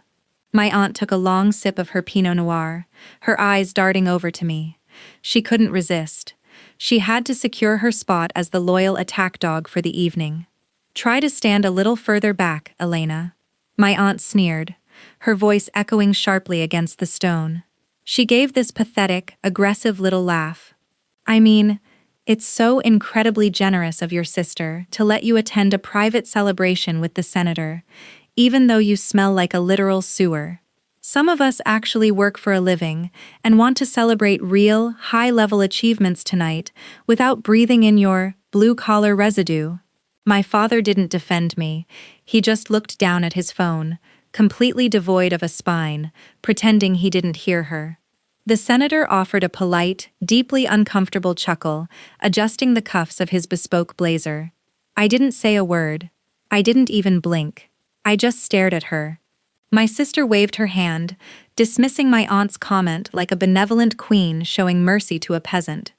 My aunt took a long sip of her Pinot Noir, her eyes darting over to me. She couldn't resist. She had to secure her spot as the loyal attack dog for the evening. Try to stand a little further back, Elena. My aunt sneered, her voice echoing sharply against the stone. She gave this pathetic, aggressive little laugh. I mean, it's so incredibly generous of your sister to let you attend a private celebration with the senator, even though you smell like a literal sewer. Some of us actually work for a living and want to celebrate real, high-level achievements tonight without breathing in your blue-collar residue. My father didn't defend me. He just looked down at his phone, completely devoid of a spine, pretending he didn't hear her. The senator offered a polite, deeply uncomfortable chuckle, adjusting the cuffs of his bespoke blazer. I didn't say a word. I didn't even blink. I just stared at her. My sister waved her hand, dismissing my aunt's comment like a benevolent queen showing mercy to a peasant.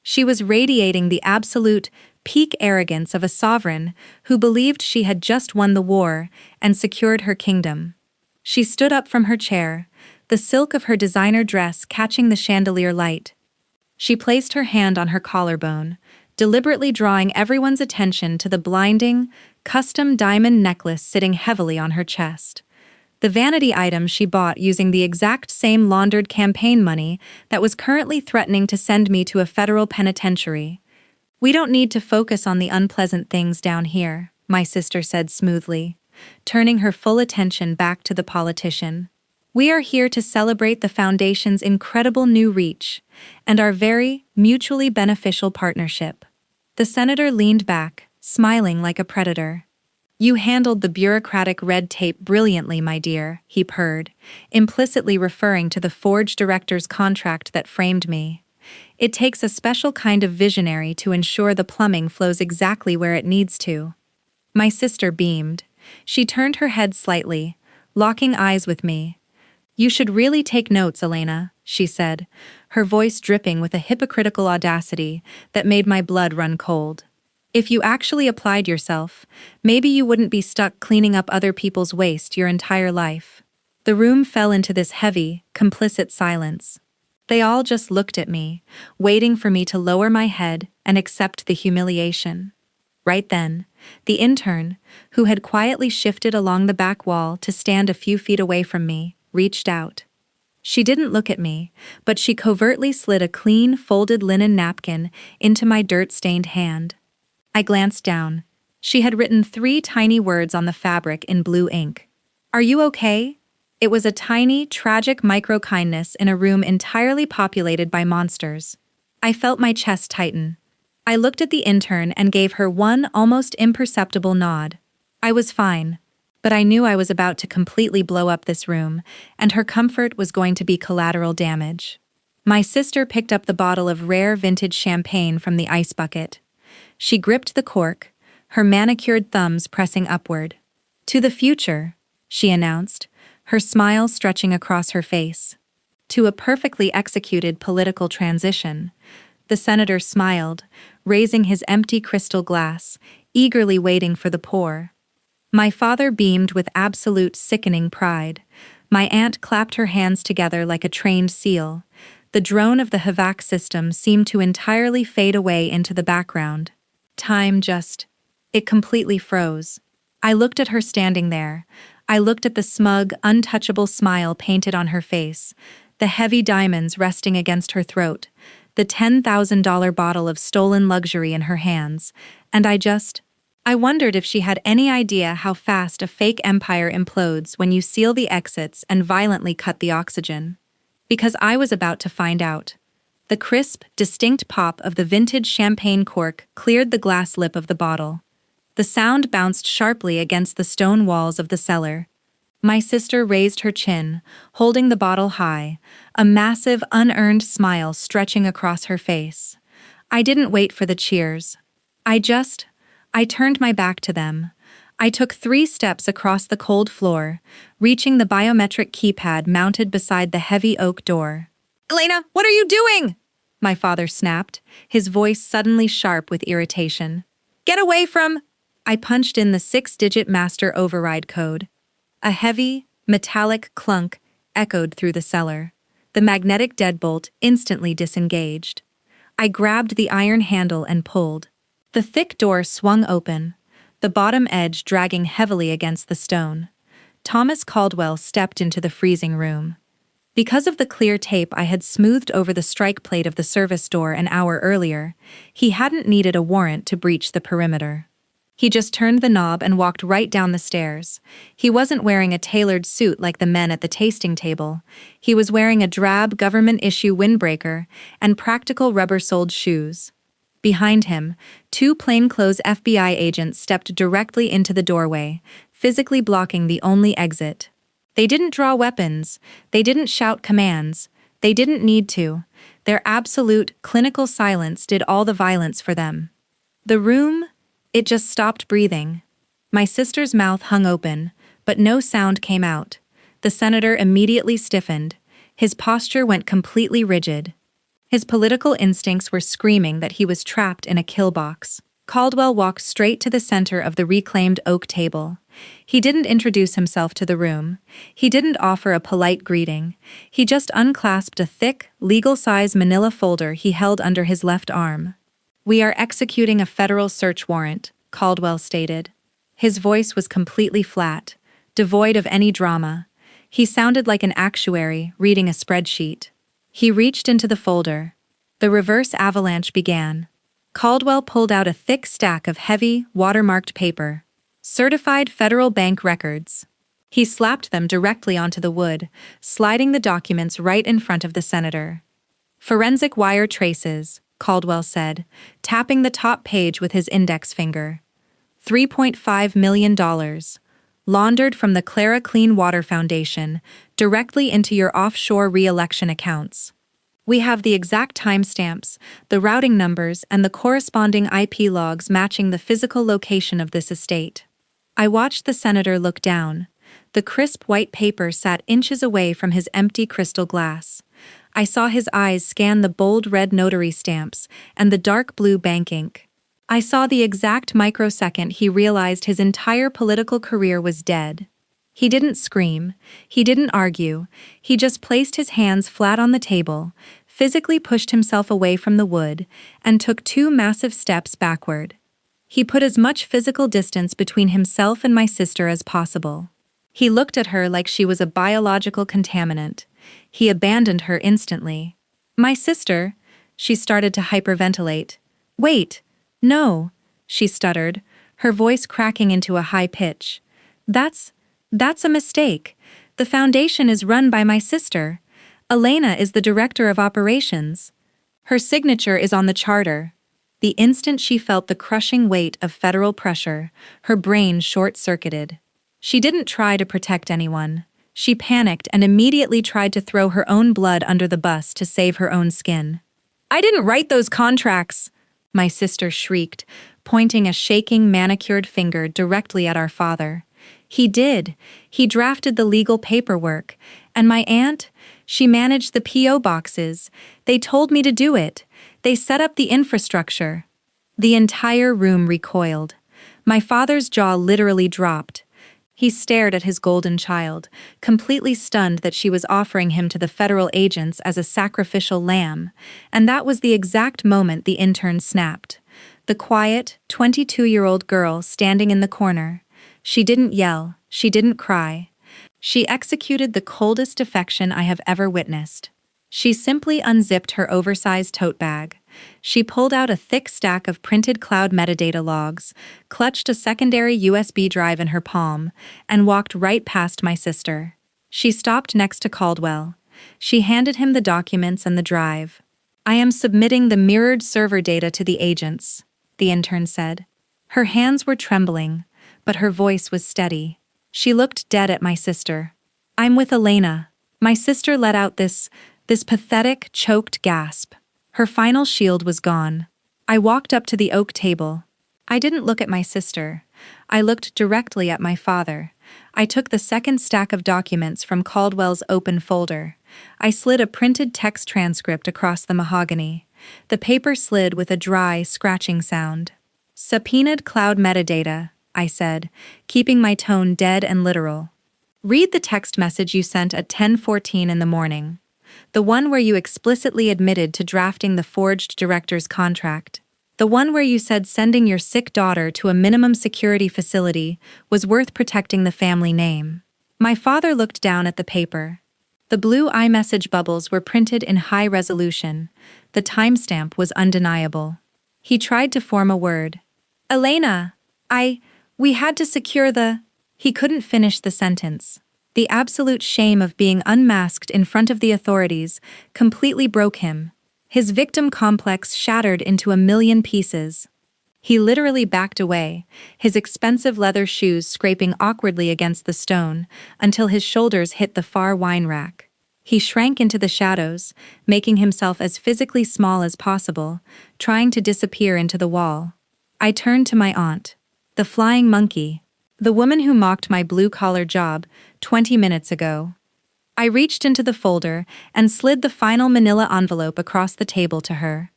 She was radiating the absolute, peak arrogance of a sovereign who believed she had just won the war and secured her kingdom. She stood up from her chair, the silk of her designer dress catching the chandelier light. She placed her hand on her collarbone, deliberately drawing everyone's attention to the blinding, custom diamond necklace sitting heavily on her chest. The vanity item she bought using the exact same laundered campaign money that was currently threatening to send me to a federal penitentiary. We don't need to focus on the unpleasant things down here, my sister said smoothly, turning her full attention back to the politician. We are here to celebrate the Foundation's incredible new reach and our very mutually beneficial partnership. The senator leaned back, smiling like a predator. You handled the bureaucratic red tape brilliantly, my dear, he purred, implicitly referring to the forged director's contract that framed me. It takes a special kind of visionary to ensure the plumbing flows exactly where it needs to. My sister beamed. She turned her head slightly, locking eyes with me. You should really take notes, Elena, she said, her voice dripping with a hypocritical audacity that made my blood run cold. If you actually applied yourself, maybe you wouldn't be stuck cleaning up other people's waste your entire life. The room fell into this heavy, complicit silence. They all just looked at me, waiting for me to lower my head and accept the humiliation. Right then, the intern, who had quietly shifted along the back wall to stand a few feet away from me, reached out. She didn't look at me, but she covertly slid a clean, folded linen napkin into my dirt-stained hand. I glanced down. She had written 3 tiny words on the fabric in blue ink. Are you okay? It was a tiny, tragic micro-kindness in a room entirely populated by monsters. I felt my chest tighten. I looked at the intern and gave her one almost imperceptible nod. I was fine. But I knew I was about to completely blow up this room, and her comfort was going to be collateral damage. My sister picked up the bottle of rare vintage champagne from the ice bucket. She gripped the cork, her manicured thumbs pressing upward. "To the future," she announced, her smile stretching across her face. "To a perfectly executed political transition." The senator smiled, raising his empty crystal glass, eagerly waiting for the pour. My father beamed with absolute sickening pride. My aunt clapped her hands together like a trained seal. The drone of the HVAC system seemed to entirely fade away into the background. It completely froze. I looked at her standing there. I looked at the smug, untouchable smile painted on her face, the heavy diamonds resting against her throat, the $10,000 bottle of stolen luxury in her hands, and I wondered if she had any idea how fast a fake empire implodes when you seal the exits and violently cut the oxygen. Because I was about to find out. The crisp, distinct pop of the vintage champagne cork cleared the glass lip of the bottle. The sound bounced sharply against the stone walls of the cellar. My sister raised her chin, holding the bottle high, a massive, unearned smile stretching across her face. I didn't wait for the cheers. I turned my back to them. I took 3 steps across the cold floor, reaching the biometric keypad mounted beside the heavy oak door. "Elena, what are you doing?" my father snapped, his voice suddenly sharp with irritation. "Get away from—" I punched in the 6-digit master override code. A heavy, metallic clunk echoed through the cellar. The magnetic deadbolt instantly disengaged. I grabbed the iron handle and pulled. The thick door swung open, the bottom edge dragging heavily against the stone. Thomas Caldwell stepped into the freezing room. Because of the clear tape I had smoothed over the strike plate of the service door an hour earlier, he hadn't needed a warrant to breach the perimeter. He just turned the knob and walked right down the stairs. He wasn't wearing a tailored suit like the men at the tasting table. He was wearing a drab government-issue windbreaker and practical rubber-soled shoes. Behind him, 2 plainclothes FBI agents stepped directly into the doorway, physically blocking the only exit. They didn't draw weapons, they didn't shout commands, they didn't need to. Their absolute, clinical silence did all the violence for them. The room, it just stopped breathing. My sister's mouth hung open, but no sound came out. The senator immediately stiffened. His posture went completely rigid. His political instincts were screaming that he was trapped in a kill box. Caldwell walked straight to the center of the reclaimed oak table. He didn't introduce himself to the room. He didn't offer a polite greeting. He just unclasped a thick, legal-size manila folder he held under his left arm. "We are executing a federal search warrant," Caldwell stated. His voice was completely flat, devoid of any drama. He sounded like an actuary reading a spreadsheet. He reached into the folder. The reverse avalanche began. Caldwell pulled out a thick stack of heavy, watermarked paper. Certified federal bank records. He slapped them directly onto the wood, sliding the documents right in front of the senator. "Forensic wire traces," Caldwell said, tapping the top page with his index finger. $3.5 million. Laundered from the Clara Clean Water Foundation directly into your offshore re-election accounts. We have the exact timestamps, the routing numbers, and the corresponding IP logs matching the physical location of this estate. I watched the senator look down. The crisp white paper sat inches away from his empty crystal glass. I saw his eyes scan the bold red notary stamps and the dark blue bank ink. I saw the exact microsecond he realized his entire political career was dead. He didn't scream, he didn't argue, he just placed his hands flat on the table, physically pushed himself away from the wood, and took 2 massive steps backward. He put as much physical distance between himself and my sister as possible. He looked at her like she was a biological contaminant. He abandoned her instantly. "My sister," she started to hyperventilate. "Wait. No," she stuttered, her voice cracking into a high pitch. That's a mistake. The foundation is run by my sister. Elena is the director of operations. Her signature is on the charter." The instant she felt the crushing weight of federal pressure, her brain short-circuited. She didn't try to protect anyone. She panicked and immediately tried to throw her own blood under the bus to save her own skin. "I didn't write those contracts!" my sister shrieked, pointing a shaking manicured finger directly at our father. "He did. He drafted the legal paperwork. And my aunt? She managed the P.O. boxes. They told me to do it. They set up the infrastructure." The entire room recoiled. My father's jaw literally dropped. He stared at his golden child, completely stunned that she was offering him to the federal agents as a sacrificial lamb, and that was the exact moment the intern snapped. The quiet, 22-year-old girl standing in the corner. She didn't yell, she didn't cry. She executed the coldest defection I have ever witnessed. She simply unzipped her oversized tote bag. She pulled out a thick stack of printed cloud metadata logs, clutched a secondary USB drive in her palm, and walked right past my sister. She stopped next to Caldwell. She handed him the documents and the drive. "I am submitting the mirrored server data to the agents," the intern said. Her hands were trembling, but her voice was steady. She looked dead at my sister. "I'm with Elena." My sister let out this pathetic, choked gasp. Her final shield was gone. I walked up to the oak table. I didn't look at my sister. I looked directly at my father. I took the second stack of documents from Caldwell's open folder. I slid a printed text transcript across the mahogany. The paper slid with a dry, scratching sound. "Subpoenaed cloud metadata," I said, keeping my tone dead and literal. "Read the text message you sent at 10:14 in the morning. The one where you explicitly admitted to drafting the forged director's contract. The one where you said sending your sick daughter to a minimum security facility was worth protecting the family name." My father looked down at the paper. The blue iMessage bubbles were printed in high resolution. The timestamp was undeniable. He tried to form a word. "Elena, we had to secure the..." He couldn't finish the sentence. The absolute shame of being unmasked in front of the authorities completely broke him. His victim complex shattered into a million pieces. He literally backed away, his expensive leather shoes scraping awkwardly against the stone until his shoulders hit the far wine rack. He shrank into the shadows, making himself as physically small as possible, trying to disappear into the wall. I turned to my aunt. The flying monkey. The woman who mocked my blue-collar job 20 minutes ago. I reached into the folder and slid the final manila envelope across the table to her.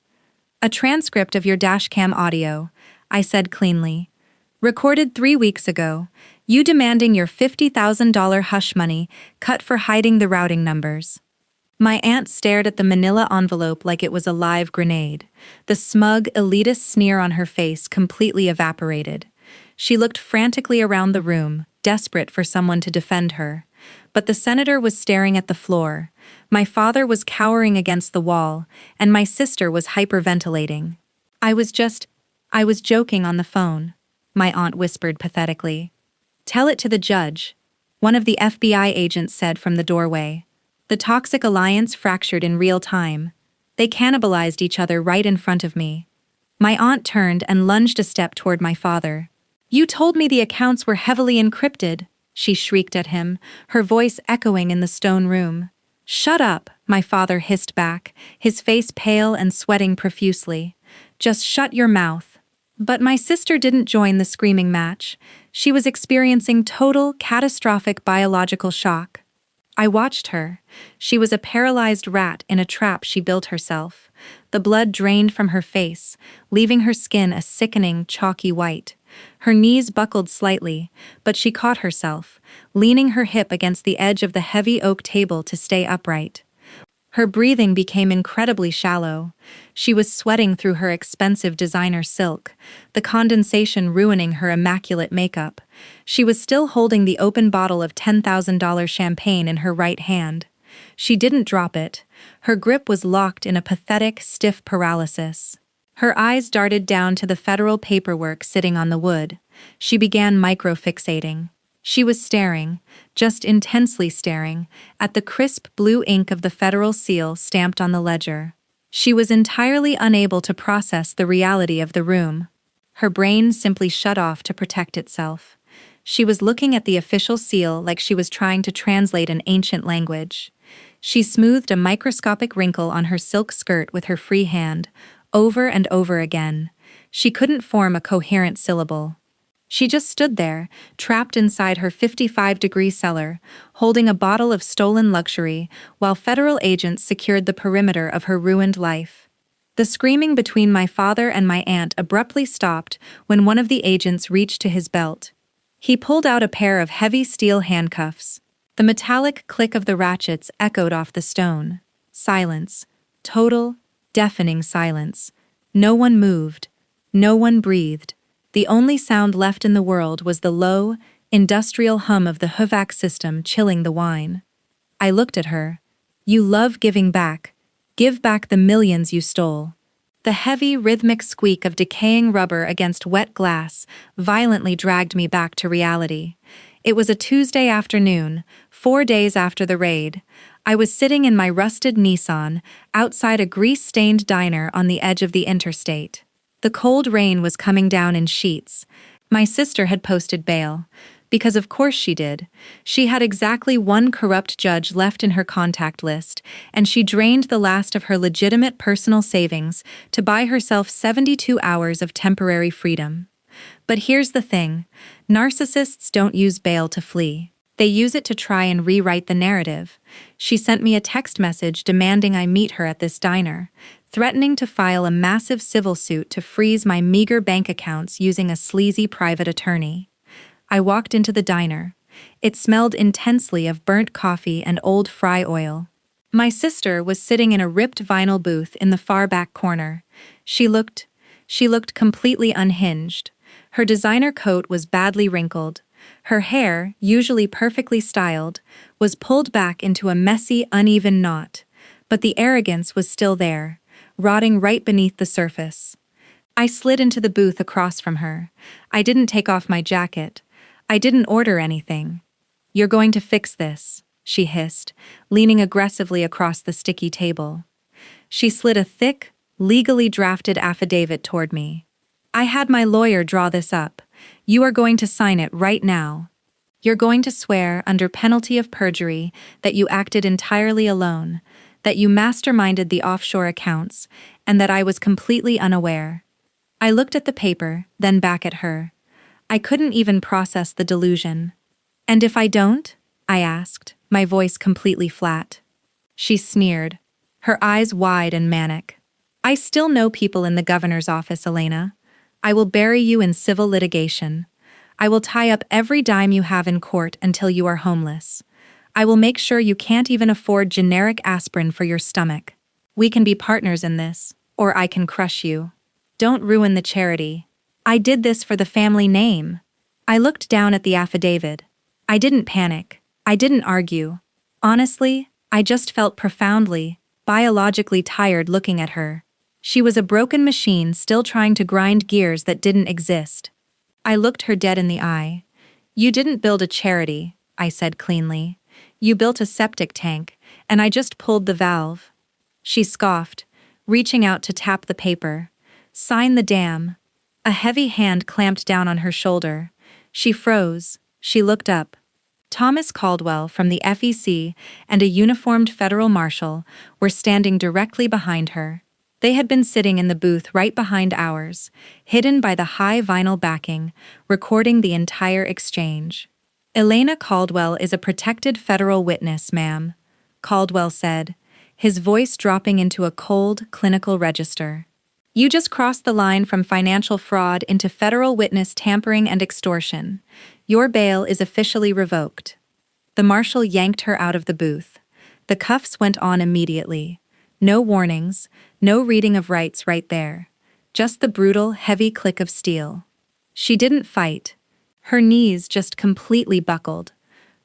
"A transcript of your dashcam audio," I said cleanly. "Recorded 3 weeks ago, you demanding your $50,000 hush money cut for hiding the routing numbers." My aunt stared at the manila envelope like it was a live grenade. The smug, elitist sneer on her face completely evaporated. She looked frantically around the room, desperate for someone to defend her. But the senator was staring at the floor. My father was cowering against the wall, and my sister was hyperventilating. I was joking on the phone," my aunt whispered pathetically. "Tell it to the judge," one of the FBI agents said from the doorway. The toxic alliance fractured in real time. They cannibalized each other right in front of me. My aunt turned and lunged a step toward my father. "You told me the accounts were heavily encrypted," she shrieked at him, her voice echoing in the stone room. "Shut up," my father hissed back, his face pale and sweating profusely. "Just shut your mouth." But my sister didn't join the screaming match. She was experiencing total, catastrophic biological shock. I watched her. She was a paralyzed rat in a trap she built herself. The blood drained from her face, leaving her skin a sickening, chalky white. Her knees buckled slightly, but she caught herself, leaning her hip against the edge of the heavy oak table to stay upright. Her breathing became incredibly shallow. She was sweating through her expensive designer silk, the condensation ruining her immaculate makeup. She was still holding the open bottle of $10,000 champagne in her right hand. She didn't drop it. Her grip was locked in a pathetic, stiff paralysis. Her eyes darted down to the federal paperwork sitting on the wood. She began micro-fixating. She was staring, just intensely staring, at the crisp blue ink of the federal seal stamped on the ledger. She was entirely unable to process the reality of the room. Her brain simply shut off to protect itself. She was looking at the official seal like she was trying to translate an ancient language. She smoothed a microscopic wrinkle on her silk skirt with her free hand, over and over again. She couldn't form a coherent syllable. She just stood there, trapped inside her 55-degree cellar, holding a bottle of stolen luxury, while federal agents secured the perimeter of her ruined life. The screaming between my father and my aunt abruptly stopped when one of the agents reached to his belt. He pulled out a pair of heavy steel handcuffs. The metallic click of the ratchets echoed off the stone. Silence. Total, deafening silence. No one moved. No one breathed. The only sound left in the world was the low, industrial hum of the HVAC system chilling the wine. I looked at her. You love giving back. Give back the millions you stole. The heavy, rhythmic squeak of decaying rubber against wet glass violently dragged me back to reality. It was a Tuesday afternoon, 4 days after the raid. I was sitting in my rusted Nissan, outside a grease-stained diner on the edge of the interstate. The cold rain was coming down in sheets. My sister had posted bail. Because of course she did. She had exactly one corrupt judge left in her contact list, and she drained the last of her legitimate personal savings to buy herself 72 hours of temporary freedom. But here's the thing. Narcissists don't use bail to flee. They use it to try and rewrite the narrative. She sent me a text message demanding I meet her at this diner, threatening to file a massive civil suit to freeze my meager bank accounts using a sleazy private attorney. I walked into the diner. It smelled intensely of burnt coffee and old fry oil. My sister was sitting in a ripped vinyl booth in the far back corner. She looked completely unhinged. Her designer coat was badly wrinkled. Her hair, usually perfectly styled, was pulled back into a messy, uneven knot. But the arrogance was still there, rotting right beneath the surface. I slid into the booth across from her. I didn't take off my jacket. I didn't order anything. You're going to fix this, she hissed, leaning aggressively across the sticky table. She slid a thick, legally drafted affidavit toward me. I had my lawyer draw this up. You are going to sign it right now. You're going to swear under penalty of perjury that you acted entirely alone, that you masterminded the offshore accounts, and that I was completely unaware. I looked at the paper, then back at her. I couldn't even process the delusion. And if I don't? I asked, my voice completely flat. She sneered, her eyes wide and manic. I still know people in the governor's office, Elena. I will bury you in civil litigation. I will tie up every dime you have in court until you are homeless. I will make sure you can't even afford generic aspirin for your stomach. We can be partners in this, or I can crush you. Don't ruin the charity. I did this for the family name. I looked down at the affidavit. I didn't panic. I didn't argue. Honestly, I just felt profoundly, biologically tired looking at her. She was a broken machine still trying to grind gears that didn't exist. I looked her dead in the eye. You didn't build a charity, I said cleanly. You built a septic tank, and I just pulled the valve. She scoffed, reaching out to tap the paper. Sign the damn. A heavy hand clamped down on her shoulder. She froze. She looked up. Thomas Caldwell from the FEC and a uniformed federal marshal were standing directly behind her. They had been sitting in the booth right behind ours, hidden by the high vinyl backing, recording the entire exchange. Elena Caldwell is a protected federal witness, ma'am, Caldwell said, his voice dropping into a cold, clinical register. You just crossed the line from financial fraud into federal witness tampering and extortion. Your bail is officially revoked. The marshal yanked her out of the booth. The cuffs went on immediately. No warnings, no reading of rights right there. Just the brutal, heavy click of steel. She didn't fight. Her knees just completely buckled.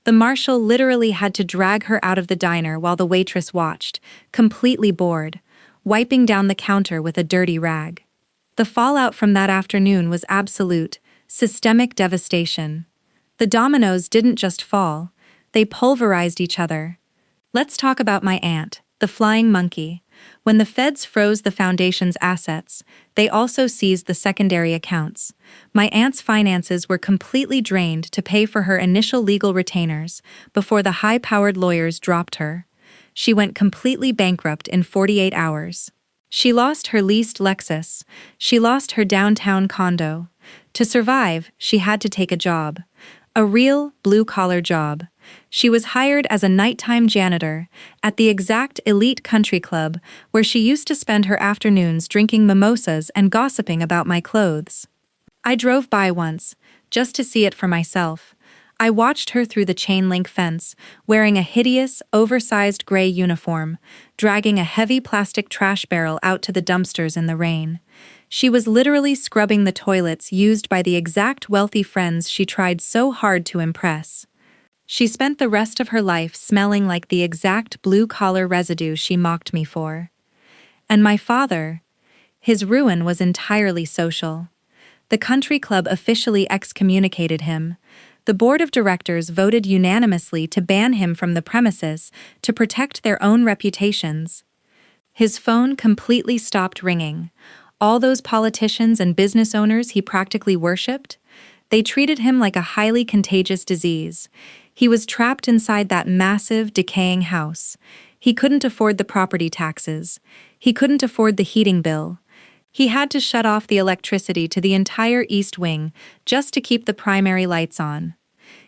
The marshal literally had to drag her out of the diner while the waitress watched, completely bored, wiping down the counter with a dirty rag. The fallout from that afternoon was absolute, systemic devastation. The dominoes didn't just fall, they pulverized each other. Let's talk about my aunt, the flying monkey. When the feds froze the foundation's assets, they also seized the secondary accounts. My aunt's finances were completely drained to pay for her initial legal retainers before the high-powered lawyers dropped her. She went completely bankrupt in 48 hours. She lost her leased Lexus. She lost her downtown condo. To survive, she had to take a job. A real, blue-collar job. She was hired as a nighttime janitor at the exact elite country club where she used to spend her afternoons drinking mimosas and gossiping about my clothes. I drove by once, just to see it for myself. I watched her through the chain-link fence, wearing a hideous, oversized gray uniform, dragging a heavy plastic trash barrel out to the dumpsters in the rain. She was literally scrubbing the toilets used by the exact wealthy friends she tried so hard to impress. She spent the rest of her life smelling like the exact blue-collar residue she mocked me for. And my father, his ruin was entirely social. The country club officially excommunicated him. The board of directors voted unanimously to ban him from the premises to protect their own reputations. His phone completely stopped ringing. All those politicians and business owners he practically worshipped, they treated him like a highly contagious disease. He was trapped inside that massive, decaying house. He couldn't afford the property taxes. He couldn't afford the heating bill. He had to shut off the electricity to the entire East Wing just to keep the primary lights on.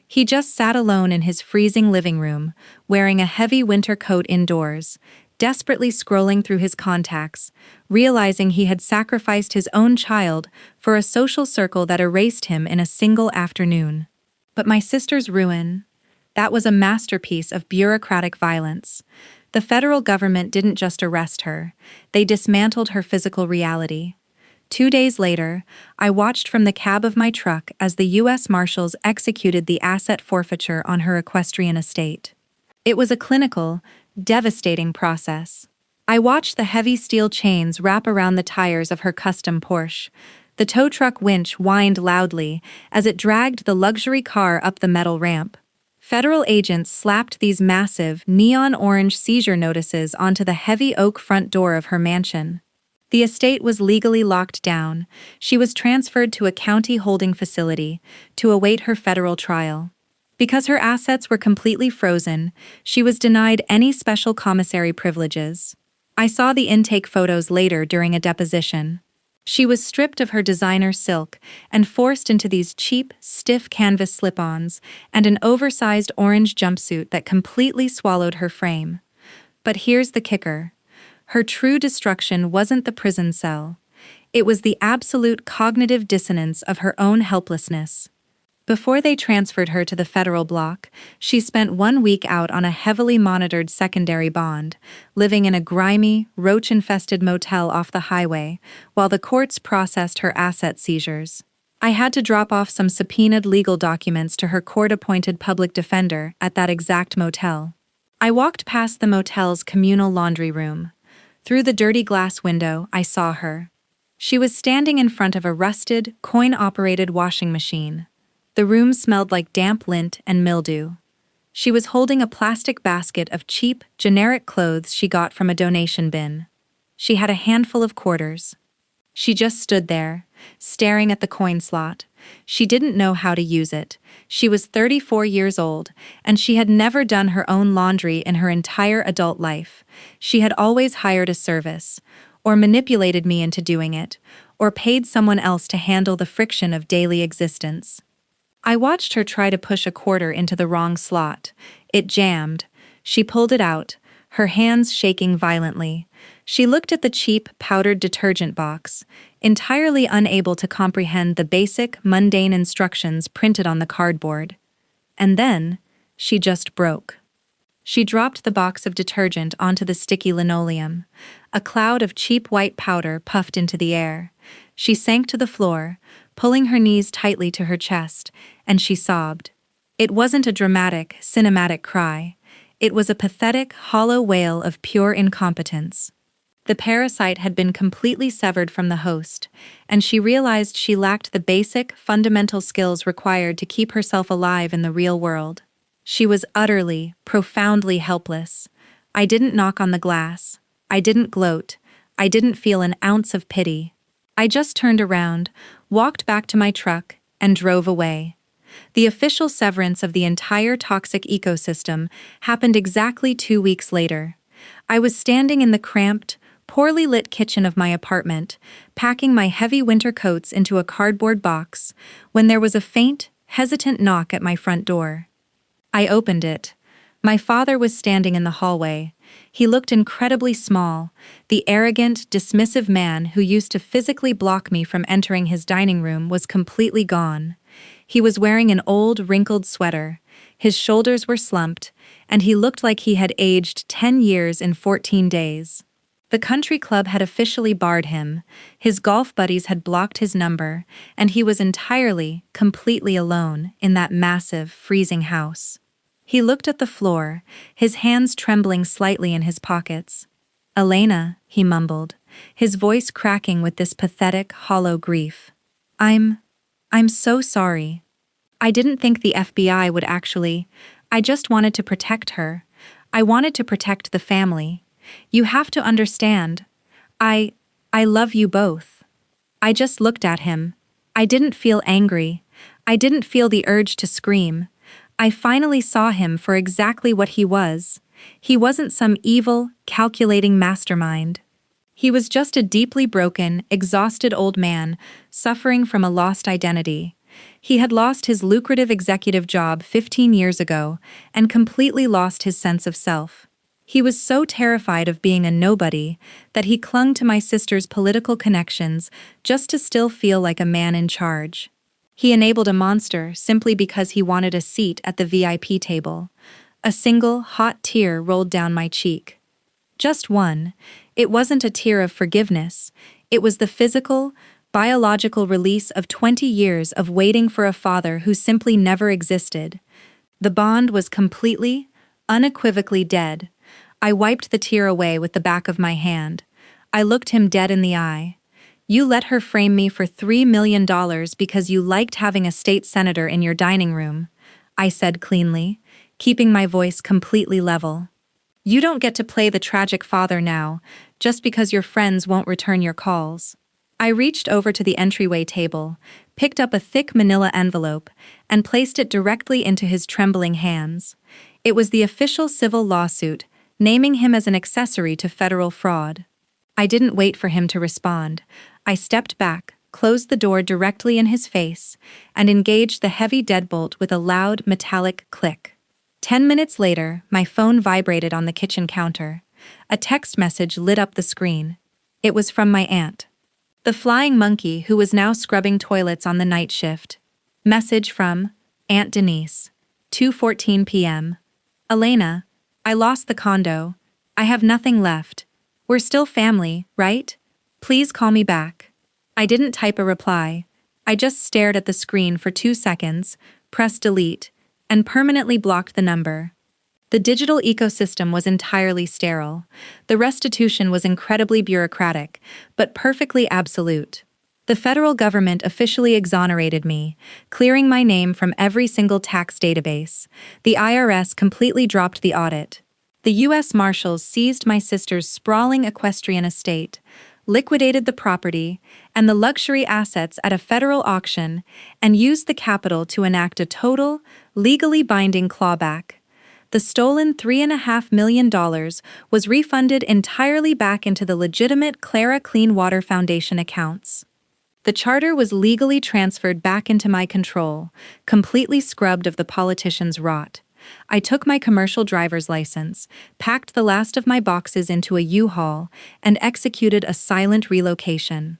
He just sat alone in his freezing living room, wearing a heavy winter coat indoors, desperately scrolling through his contacts, realizing he had sacrificed his own child for a social circle that erased him in a single afternoon. But my sister's ruin, that was a masterpiece of bureaucratic violence. The federal government didn't just arrest her, they dismantled her physical reality. 2 days later, I watched from the cab of my truck as the U.S. Marshals executed the asset forfeiture on her equestrian estate. It was a clinical, devastating process. I watched the heavy steel chains wrap around the tires of her custom Porsche. The tow truck winch whined loudly as it dragged the luxury car up the metal ramp. Federal agents slapped these massive, neon-orange seizure notices onto the heavy oak front door of her mansion. The estate was legally locked down. She was transferred to a county holding facility to await her federal trial. Because her assets were completely frozen, she was denied any special commissary privileges. I saw the intake photos later during a deposition. She was stripped of her designer silk and forced into these cheap, stiff canvas slip-ons and an oversized orange jumpsuit that completely swallowed her frame. But here's the kicker. Her true destruction wasn't the prison cell. It was the absolute cognitive dissonance of her own helplessness. Before they transferred her to the federal block, she spent 1 week out on a heavily monitored secondary bond, living in a grimy, roach-infested motel off the highway, while the courts processed her asset seizures. I had to drop off some subpoenaed legal documents to her court-appointed public defender at that exact motel. I walked past the motel's communal laundry room. Through the dirty glass window, I saw her. She was standing in front of a rusted, coin-operated washing machine. The room smelled like damp lint and mildew. She was holding a plastic basket of cheap, generic clothes she got from a donation bin. She had a handful of quarters. She just stood there, staring at the coin slot. She didn't know how to use it. She was 34 years old, and she had never done her own laundry in her entire adult life. She had always hired a service, or manipulated me into doing it, or paid someone else to handle the friction of daily existence. I watched her try to push a quarter into the wrong slot. It jammed. She pulled it out, her hands shaking violently. She looked at the cheap, powdered detergent box, entirely unable to comprehend the basic, mundane instructions printed on the cardboard. And then, she just broke. She dropped the box of detergent onto the sticky linoleum. A cloud of cheap white powder puffed into the air. She sank to the floor, pulling her knees tightly to her chest, and she sobbed. It wasn't a dramatic, cinematic cry. It was a pathetic, hollow wail of pure incompetence. The parasite had been completely severed from the host, and she realized she lacked the basic, fundamental skills required to keep herself alive in the real world. She was utterly, profoundly helpless. I didn't knock on the glass. I didn't gloat. I didn't feel an ounce of pity. I just turned around, walked back to my truck, and drove away. The official severance of the entire toxic ecosystem happened exactly 2 weeks later. I was standing in the cramped, poorly lit kitchen of my apartment, packing my heavy winter coats into a cardboard box, when there was a faint, hesitant knock at my front door. I opened it. My father was standing in the hallway. He looked incredibly small, the arrogant, dismissive man who used to physically block me from entering his dining room was completely gone. He was wearing an old, wrinkled sweater. His shoulders were slumped, and he looked like he had aged 10 years in 14 days. The country club had officially barred him, his golf buddies had blocked his number, and he was entirely, completely alone in that massive, freezing house. He looked at the floor, his hands trembling slightly in his pockets. "Elena," he mumbled, his voice cracking with this pathetic, hollow grief. I'm so sorry. I didn't think the FBI would actually. I just wanted to protect her. I wanted to protect the family. You have to understand. I love you both." I just looked at him. I didn't feel angry. I didn't feel the urge to scream. I finally saw him for exactly what he was. He wasn't some evil, calculating mastermind. He was just a deeply broken, exhausted old man, suffering from a lost identity. He had lost his lucrative executive job 15 years ago and completely lost his sense of self. He was so terrified of being a nobody that he clung to my sister's political connections just to still feel like a man in charge. He enabled a monster simply because he wanted a seat at the VIP table. A single, hot tear rolled down my cheek. Just one. It wasn't a tear of forgiveness. It was the physical, biological release of 20 years of waiting for a father who simply never existed. The bond was completely, unequivocally dead. I wiped the tear away with the back of my hand. I looked him dead in the eye. "You let her frame me for $3 million because you liked having a state senator in your dining room," I said cleanly, keeping my voice completely level. "You don't get to play the tragic father now, just because your friends won't return your calls." I reached over to the entryway table, picked up a thick manila envelope, and placed it directly into his trembling hands. It was the official civil lawsuit, naming him as an accessory to federal fraud. I didn't wait for him to respond. I stepped back, closed the door directly in his face, and engaged the heavy deadbolt with a loud, metallic click. 10 minutes later, my phone vibrated on the kitchen counter. A text message lit up the screen. It was from my aunt. The flying monkey who was now scrubbing toilets on the night shift. Message from Aunt Denise. 2:14 p.m. "Elena, I lost the condo. I have nothing left. We're still family, right? Please call me back." I didn't type a reply. I just stared at the screen for 2 seconds, pressed delete, and permanently blocked the number. The digital ecosystem was entirely sterile. The restitution was incredibly bureaucratic, but perfectly absolute. The federal government officially exonerated me, clearing my name from every single tax database. The IRS completely dropped the audit. The U.S. Marshals seized my sister's sprawling equestrian estate, liquidated the property and the luxury assets at a federal auction, and used the capital to enact a total, legally binding clawback. The stolen $3.5 million was refunded entirely back into the legitimate Clara Clean Water Foundation accounts. The charter was legally transferred back into my control, completely scrubbed of the politicians' rot. I took my commercial driver's license, packed the last of my boxes into a U-Haul, and executed a silent relocation.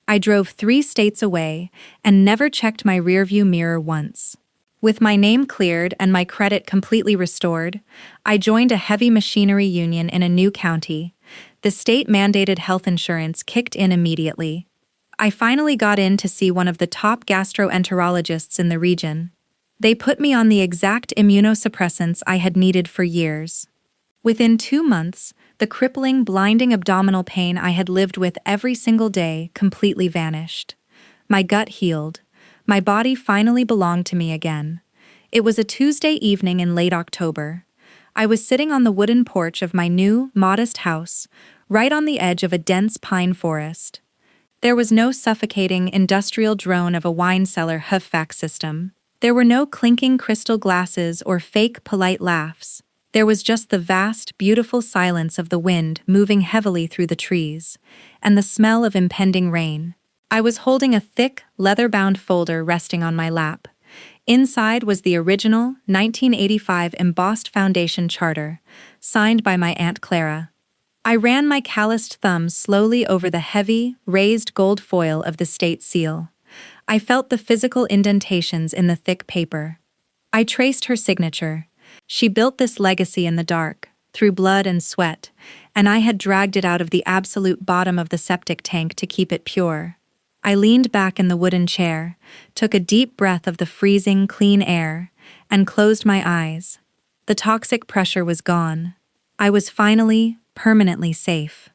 I drove 3 states away and never checked my rearview mirror once. With my name cleared and my credit completely restored, I joined a heavy machinery union in a new county. The state-mandated health insurance kicked in immediately. I finally got in to see one of the top gastroenterologists in the region. They put me on the exact immunosuppressants I had needed for years. Within 2 months, the crippling, blinding abdominal pain I had lived with every single day completely vanished. My gut healed. My body finally belonged to me again. It was a Tuesday evening in late October. I was sitting on the wooden porch of my new, modest house, right on the edge of a dense pine forest. There was no suffocating industrial drone of a wine cellar HVAC system. There were no clinking crystal glasses or fake polite laughs. There was just the vast, beautiful silence of the wind moving heavily through the trees, and the smell of impending rain. I was holding a thick, leather-bound folder resting on my lap. Inside was the original 1985 embossed foundation charter, signed by my Aunt Clara. I ran my calloused thumbs slowly over the heavy, raised gold foil of the state seal. I felt the physical indentations in the thick paper. I traced her signature. She built this legacy in the dark, through blood and sweat, and I had dragged it out of the absolute bottom of the septic tank to keep it pure. I leaned back in the wooden chair, took a deep breath of the freezing, clean air, and closed my eyes. The toxic pressure was gone. I was finally, permanently safe.